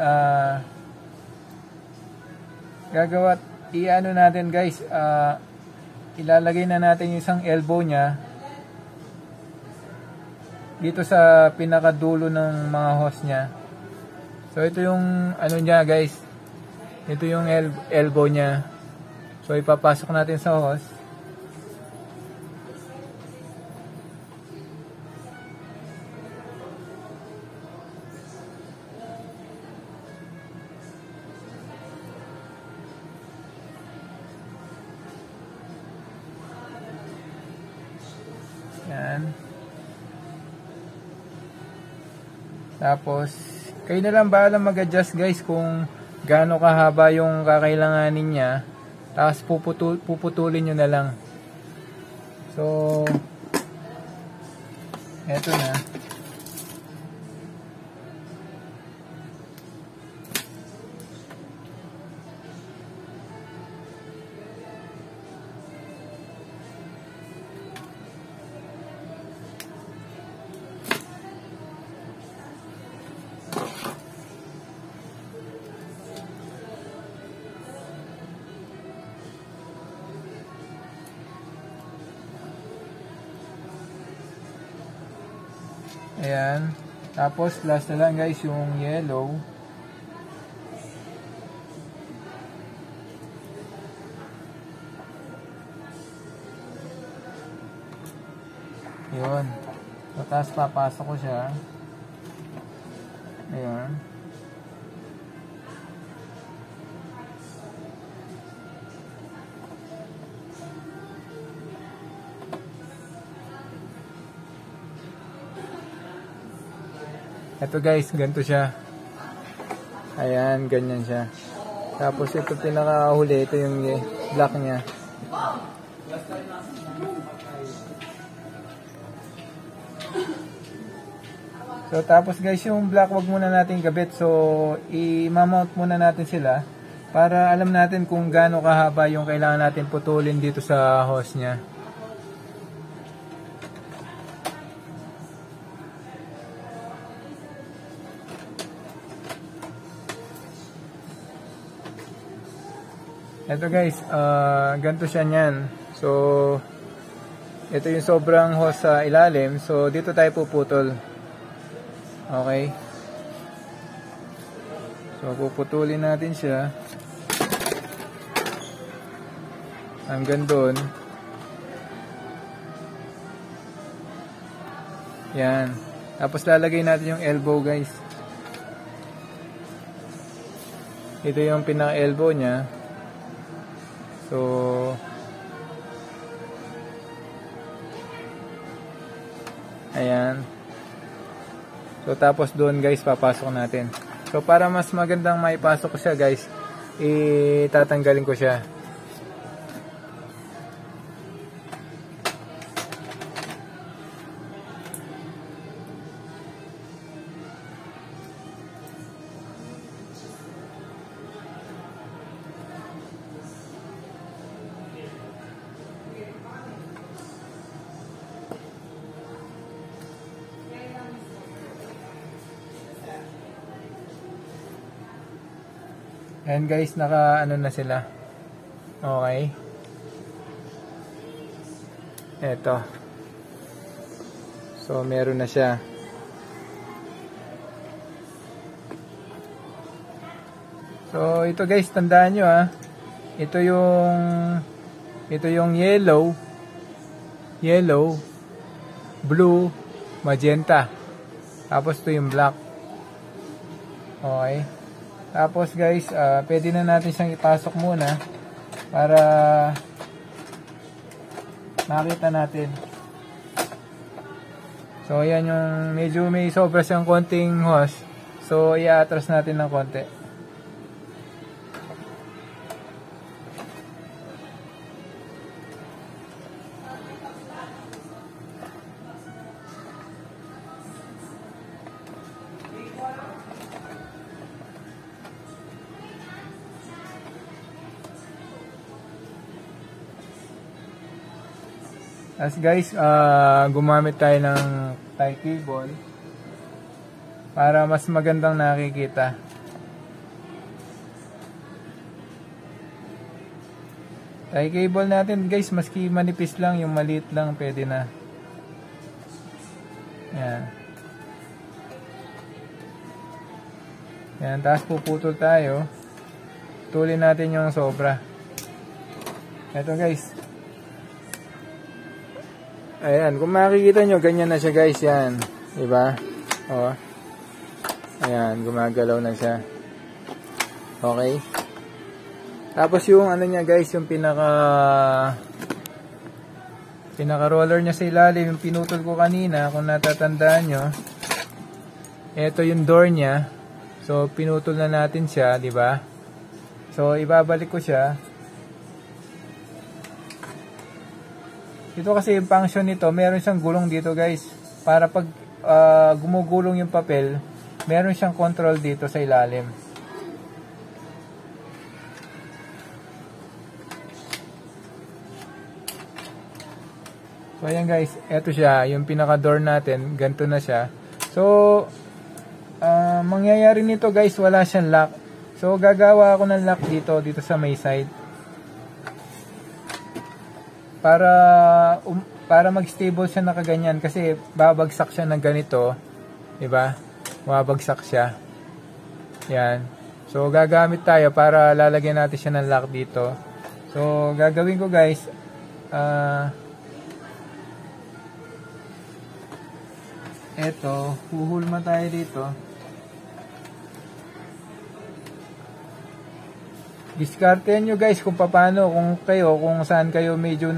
i-ano natin guys, ilalagay na natin yung isang elbow niya dito sa pinakadulo ng mga hose niya. So ito yung ano niya guys, ito yung elbow niya. So ipapasok natin sa hose. Yan. Tapos, kayo na lang bahala mag-adjust guys kung gaano kahaba yung kakailanganin niya. Tapos puputulin nyo na lang. So, eto na. Ayan. Tapos last na lang guys yung yellow. Yun. So, tapos papasok ko siya. Ayan. Ito guys, ganito siya. Ayan, ganyan siya. Tapos ito pinakahuli, ito yung black niya. So tapos guys, yung black wag muna natin gabit. So i-mount muna natin sila para alam natin kung gaano kahaba yung kailangan natin putulin dito sa hose niya. Ito guys, ganito siya niyan. So, ito yung sobrang hose sa ilalim. So, dito tayo puputol. Okay. So, puputulin natin siya. Hanggang doon. Yan. Tapos lalagay natin yung elbow guys. Ito yung pinaka-elbow niya. So, ayan. So, tapos doon guys, papasok natin. So, para mas magandang maipasok ko siya guys, itatanggalin ko siya. And guys, naka ano na sila. Okay. Eto. So, meron na siya. So, ito guys, tandaan nyo ha. Ito yung yellow, blue, magenta. Tapos ito yung black. Okay. Tapos guys, pwede na natin siyang ipasok muna para makita natin. So ayan yung medyo may sobra siyang konting hose. So i-atras natin ng konti. As guys, gumamit tayo ng tie cable para mas magandang nakikita. Tie cable natin guys, maski manipis lang, yung maliit lang pwede na. Yan. Yan, tapos puputol tayo. Tulin natin yung sobra. Ito guys. Ayan, kung makikita nyo, ganyan na siya guys, yan. Diba? O. Ayan, gumagalaw na siya. Okay. Tapos yung ano niya guys, yung pinaka roller niya sa ilalim, yung pinutol ko kanina, kung natatandaan nyo. Ito yung door niya. So, pinutol na natin siya, diba? So, ibabalik ko siya. Ito kasi yung function nito, meron siyang gulong dito guys. Para pag gumugulong yung papel, meron siyang control dito sa ilalim. So ayan guys, eto siya, yung pinaka door natin, ganito na siya. So, mangyayari nito guys, wala siyang lock. So gagawa ako ng lock dito sa may side. Para mag-stable siya na kaganyan kasi babagsak siya ng ganito, 'di ba? Babagsak siya. Yan. So gagamit tayo para lalagyan natin siya ng lock dito. So gagawin ko guys, eto, huhulma tayo dito. Diskartehan nyo guys kung paano, kung saan kayo medyo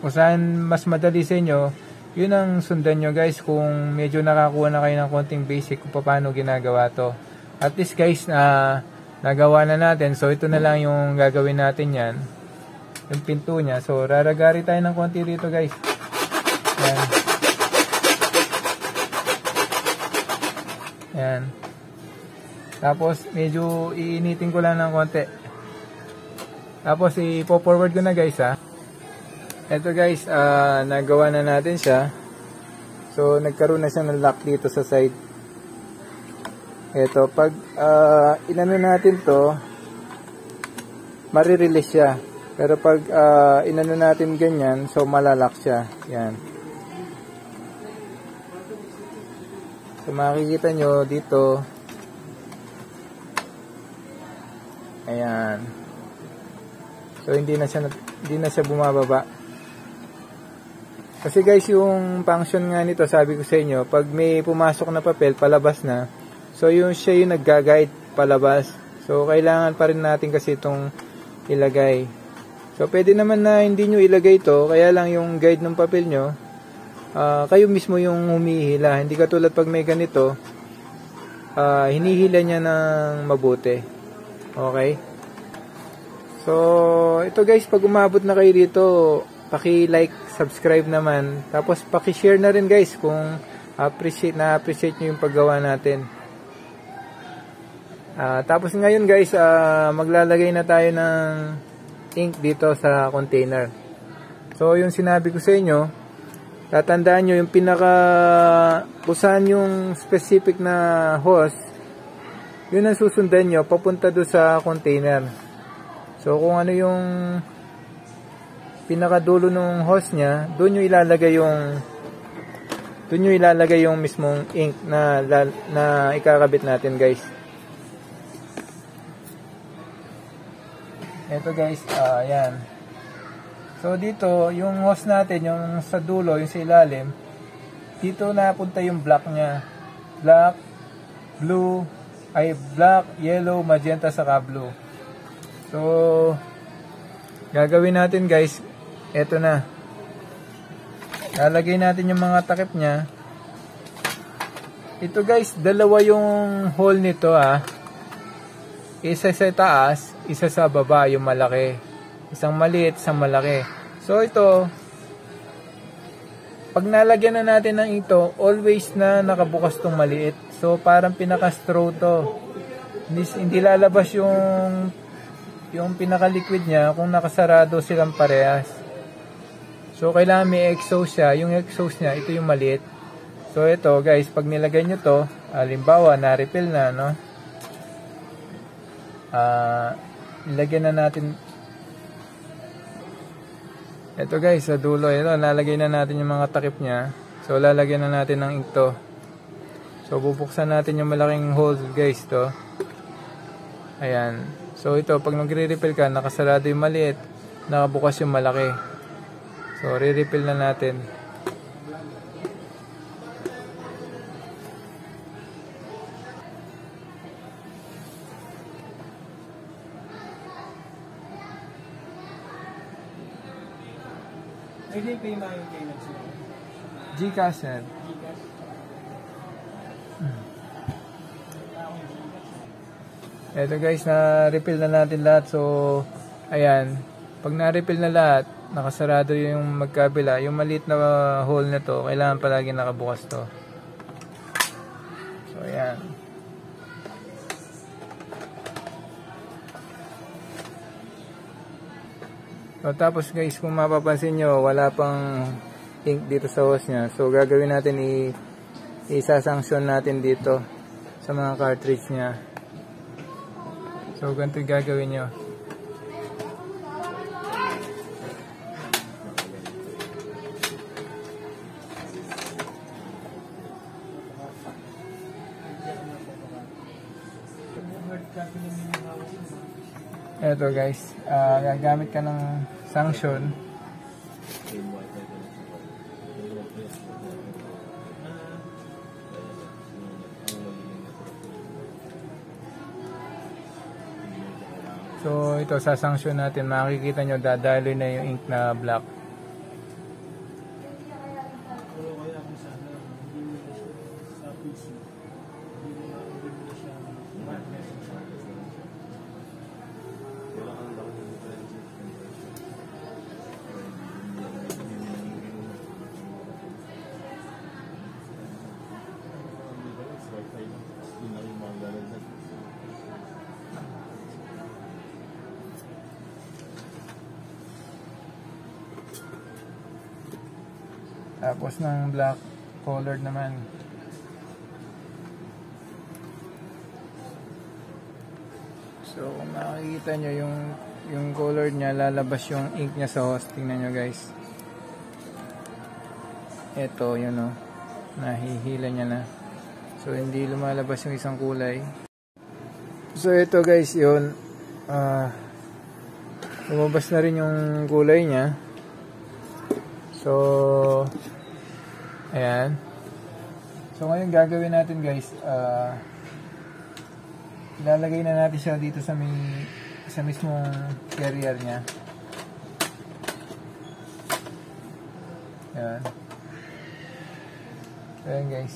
kung saan mas madali sa inyo, yun ang sundan nyo guys kung medyo nakakuha na kayo ng konting basic kung paano ginagawa to. At least guys, nagawa na natin. So ito na lang yung gagawin natin yan. Yung pinto nya. So raragari tayo ng konti dito guys. Yan. Yan. Tapos, medyo iinitin ko lang ng konti. Tapos, ipo-forward ko na guys ha. Ito guys, nagawa na natin siya. So, nagkaroon na siya ng lock dito sa side. Ito, pag inano natin to, marirelease siya. Pero pag inano natin ganyan, so malalak siya. Yan. So makikita nyo dito. Ayan. So hindi na siya bumababa. Kasi guys, yung function nga nito, sabi ko sa inyo, pag may pumasok na papel, palabas na. So siya yung nagga-guide palabas. So kailangan pa rin natin kasi itong ilagay. So pwede naman na hindi nyo ilagay ito, kaya lang yung guide ng papel nyo, kayo mismo yung humihila. Hindi katulad pag may ganito, hinihila niya ng mabuti. Okay? So ito guys, pag umabot na kayo dito, paki-like, subscribe naman. Tapos paki-share na rin guys kung na-appreciate nyo yung paggawa natin. Tapos ngayon guys, maglalagay na tayo ng ink dito sa container. So yung sinabi ko sa inyo, tatandaan nyo yung kung saan yung specific na hose, yun ang susundan nyo papunta doon sa container. So kung ano yung pinakadulo ng hose nya, doon nyo ilalagay yung mismong ink na ikakabit natin guys. Ito guys, ayan. So dito, yung hose natin, yung sa dulo, yung sa ilalim, dito napunta yung black nya. Black, yellow, magenta, saka blue. So gagawin natin guys, eto na. Lalagay natin yung mga takip nya. Ito guys, dalawa yung hole nito Isa sa taas, isa sa baba, yung malaki. Isang maliit, isang malaki. So ito, pag nalagyan na natin ng ito, always na nakabukas tong maliit. So parang pinaka-straw to. Hindi lalabas yung pinaka-liquid niya kung nakasarado silang parehas. So kailangan may exhaust siya. Yung exhaust niya, ito yung maliit. So ito guys, pag nilagay nyo to, halimbawa na-refill na, no? Ilagyan na natin ito guys sa dulo. Ito, lalagay na natin yung mga takip nya. So lalagyan na natin ng ink to. So bubuksan natin yung malaking hole guys to. Ayan. So ito, pag nagre-refill ka, nakasarado yung maliit, nakabukas yung malaki. So re-refill na natin. Pwede pay mo yung payment sila? Gcash sir. Eto guys, na-refill na natin lahat. So, ayan. Pag na-refill na lahat, nakasarado yung magkabila. Yung maliit na hole na to, kailangan palagi nakabukas to. So, ayan. So, tapos guys, kung mapapansin nyo, wala pang ink dito sa hose nya. So, gagawin natin, isasanction natin dito sa mga cartridge nya. So, ganito yung gagawin nyo. Eto guys, gagamit ka ng sanction. So ito, sa sanction natin, makikita nyo dadaloy na yung ink na black. Tapos ng black colored naman. So kung makikita nyo yung yung color niya, lalabas yung ink niya sa hose. Tingnan nyo guys. Ito, yun o. Nahihila niya na. So, hindi lumalabas yung isang kulay. So, ito guys, yun. Lumabas na rin yung kulay niya. So, ayan. So, ngayon gagawin natin guys, ilalagay na natin siya dito sa mismong carrier niya. Ayan. Ayan guys.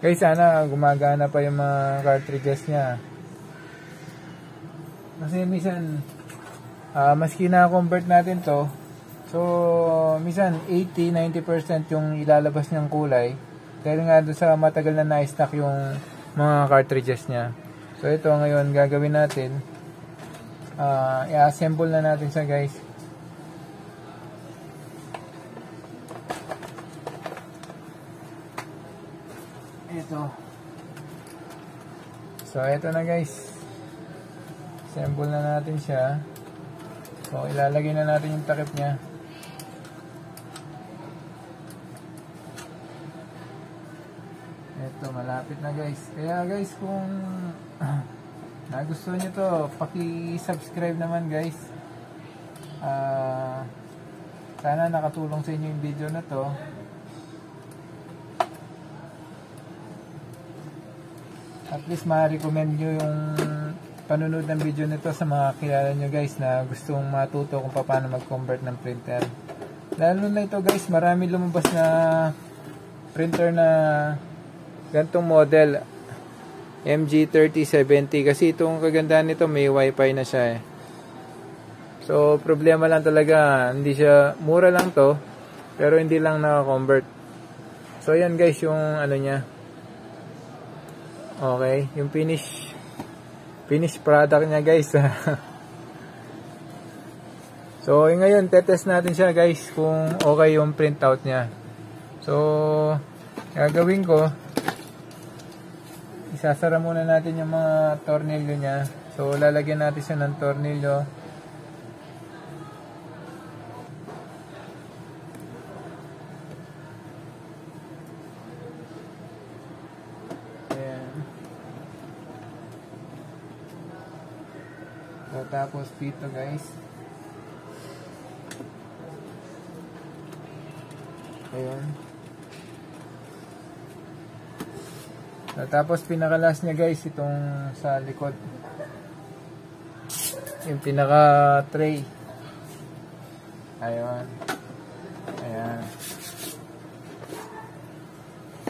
Guys, sana gumagana pa yung mga cartridges niya. Kasi minsan, maski na-convert natin to, so minsan 80-90% yung ilalabas niyang kulay. Dahil nga doon sa matagal na na-stock yung mga cartridges niya. So ito ngayon gagawin natin. I-assemble na natin siya guys. Ito. So ito na guys. Assemble na natin siya. So, ilalagay na natin yung takip niya. Ito, malapit na guys. Kaya guys, kung nagustuhan nyo to, paki-subscribe naman guys. Sana nakatulong sa inyo yung video na to. At least ma-recommend nyo yung panunod ng video nito sa mga kilala nyo guys na gustong matuto kung paano mag-convert ng printer. Lalo na ito guys, marami lumabas na printer na gantong model MG3070 kasi itong kagandahan nito may wifi na siya eh. So problema lang talaga, hindi siya, mura lang to pero hindi lang naka-convert. So yan guys yung ano niya. Okay, yung finish product niya guys. So ngayon tetest natin siya guys kung okay yung printout niya. So gagawin ko, isasara muna natin yung mga tornilyo niya. So lalagyan natin siya ng tornilyo. So, tapos dito guys. Ayun. So, tapos pinakalas niya guys itong sa likod. Yung pinaka tray. Ayun. Ayan.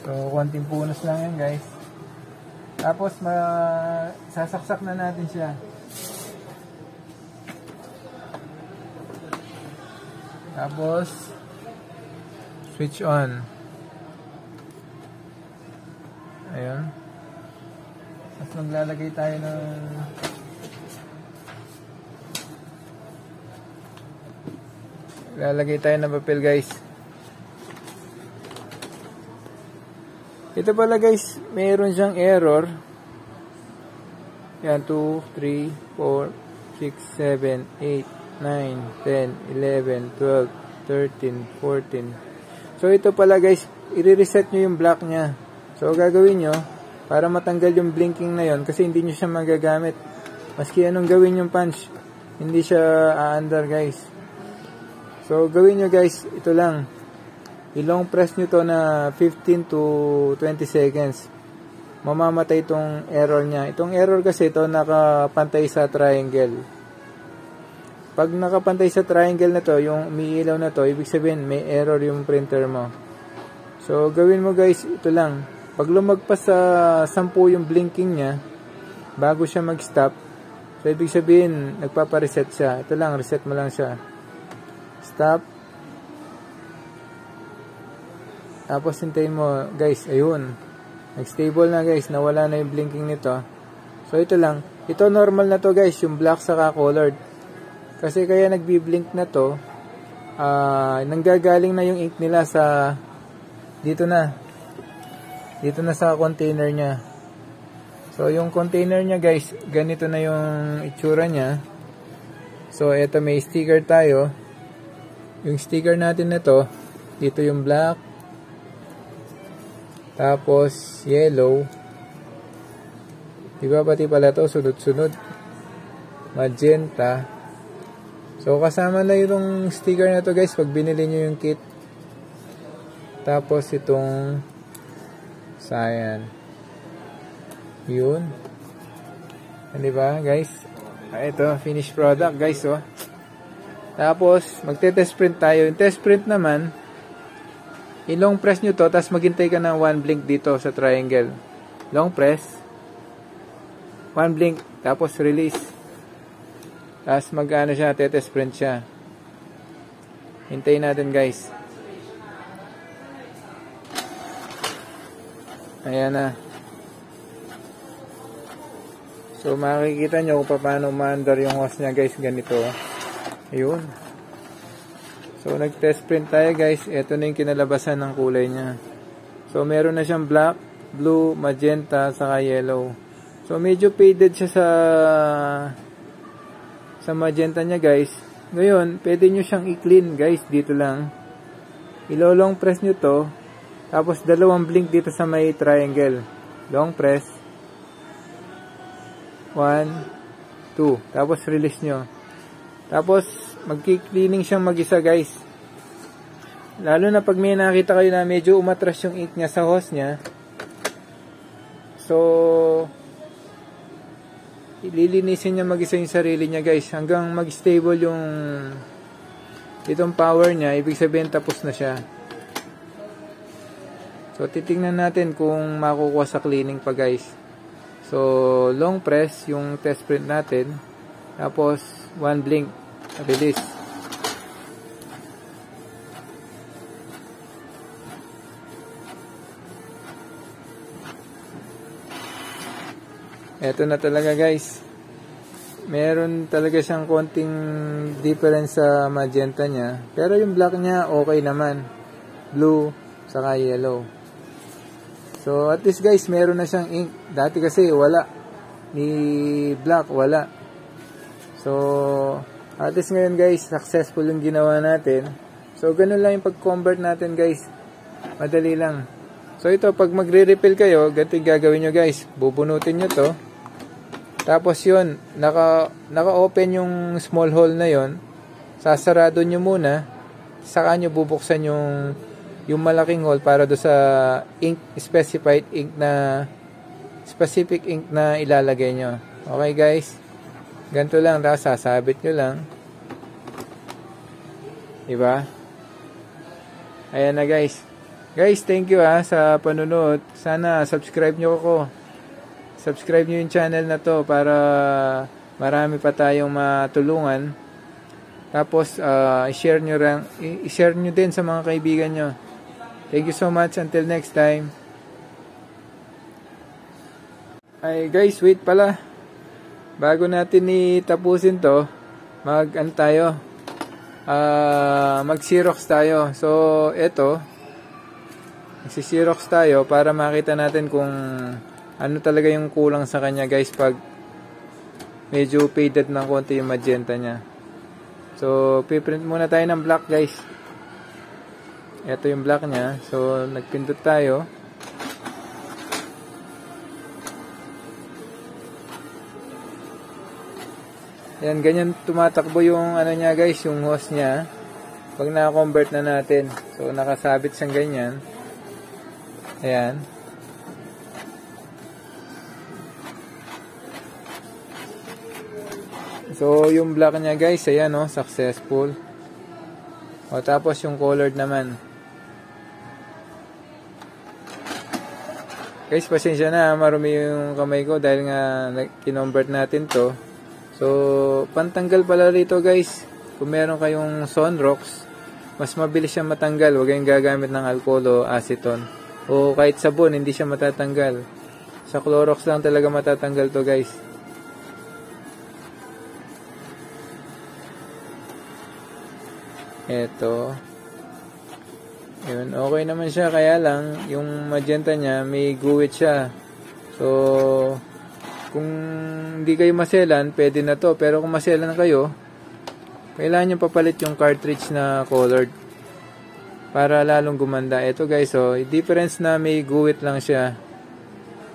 So, konting punos lang yan guys. Tapos sasaksak na natin siya. Tapos switch on. Ayun. Tapos maglalagay tayo ng papel guys. Ito pala guys, mayroon siyang error. Yan, 2, 3, 4, 6, 7, 8 9, 10, 11, 12, 13, 14. So ito pala guys, i-reset nyo yung block nya. So gagawin nyo, para matanggal yung blinking na yon kasi hindi nyo siya magagamit. Maski anong gawin yung punch, hindi siya aandar guys. So gawin nyo guys, ito lang. I-long press nyo to na 15 to 20 seconds. Mamamatay itong error nya. Itong error kasi ito nakapantay sa triangle. Pag nakapantay sa triangle na to, yung umiilaw na to, ibig sabihin may error yung printer mo. So, gawin mo guys, ito lang. Pag lumagpas sa 10 yung blinking niya, bago siya mag-stop, so ibig sabihin, nagpapareset siya. Ito lang, reset mo lang siya. Stop. Tapos, hintayin mo, guys, ayun. Nag-stable na guys, nawala na yung blinking nito. So, ito lang. Ito normal na to guys, yung black saka colored. Kasi kaya nagbi-blink na to, nanggagaling na yung ink nila sa dito na sa container niya. So yung container niya guys, ganito na yung itsura niya. So, ito may sticker tayo. Yung sticker natin na to, dito yung black, tapos yellow. Diba pati pala to, sunod-sunod. Magenta. So, kasama na yung sticker na to guys pag binili nyo yung kit. Tapos, itong cyan. Yun. Diba guys? Ito, finished product guys, oh. Tapos, magte-test print tayo. Yung test print naman, i-long press nyo to, tapos maghintay ka ng 1 blink dito sa triangle. Long press, 1 blink, tapos release. Tapos mag-ano siya, te-test print siya. Hintayin natin guys. Ayan na. So, makikita nyo kung paano ma-under yung hose niya guys, ganito. Ayun. So, nag-test print tayo guys. Ito na yung kinalabasan ng kulay niya. So, meron na siyang black, blue, magenta, saka yellow. So, medyo faded siya sa magenta niya guys. Ngayon, pwede nyo siyang i-clean guys. Dito lang. Ilo-long press nyo to. Tapos, 2 blink dito sa may triangle. Long press. 1, 2. Tapos, release nyo. Tapos, magki-cleaning siyang mag-isa guys. Lalo na pag may nakita kayo na medyo umatras yung ink niya sa hose niya. So, ililinisin niya mag-isa yung sarili niya guys. Hanggang mag-stable yung itong power niya. Ibig sabihin tapos na siya. So, titingnan natin kung makukuha sa cleaning pa guys. So, long press yung test print natin. Tapos, 1 blink. Release. Eto na talaga guys. Meron talaga siyang konting difference sa magenta niya. Pero yung black niya okay naman. Blue, saka yellow. So, at least guys, meron na siyang ink. Dati kasi wala. Ni black, wala. So, at least ngayon guys, successful yung ginawa natin. So, ganun lang yung pag-convert natin guys. Madali lang. So, ito, pag magre-refill kayo, ganito yung gagawin nyo guys. Bubunutin nyo to. Tapos yun, naka-open yung small hole na yun. Sasarado nyo muna. Saka nyo bubuksan yung malaking hole para do sa ink, specific ink na ilalagay nyo. Okay guys? Ganito lang, tapos sasabit nyo lang. Diba? Ayan na guys. Guys, thank you sa panunod. Sana subscribe nyo ako. Subscribe nyo yung channel na to para marami pa tayong matulungan. Tapos, i-share nyo din sa mga kaibigan nyo. Thank you so much. Until next time. Ay guys, wait pala. Bago natin tapusin to, mag-Xerox tayo. So, eto, magsi-Xerox tayo para makita natin kung ano talaga yung kulang sa kanya guys pag medyo faded ng konti yung magenta niya. So, piprint muna tayo ng black guys. Ito yung black niya. So, nagpindot tayo. Yan, ganyan tumatakbo yung ano niya guys, yung hose niya. Pag na-convert na natin. So, nakasabit siyang ganyan. Ayan. So, yung black niya guys, ayan o, successful. O, tapos yung colored naman. Guys, pasensya na, marumi yung kamay ko dahil nga kinonvert natin to. So, pantanggal pala rito guys. Kung meron kayong Sunrox, mas mabilis siya matanggal. Huwag kayong gagamit ng alcohol o acetone. O kahit sabon, hindi siya matatanggal. Sa Clorox lang talaga matatanggal to guys. Eto. Yun, okay naman siya. Kaya lang, yung magenta niya, may guwit siya. So, kung hindi kayo maselan, pwede na to. Pero kung maselan kayo, kailangan nyo papalit yung cartridge na colored para lalong gumanda. Ito guys, oh, difference na may guwit lang siya,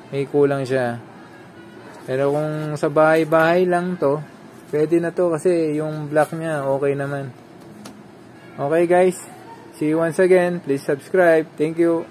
may kulang siya. Pero kung sa bahay-bahay lang to, pwede na to kasi yung black niya okay naman. Okay guys, see you once again. Please subscribe. Thank you.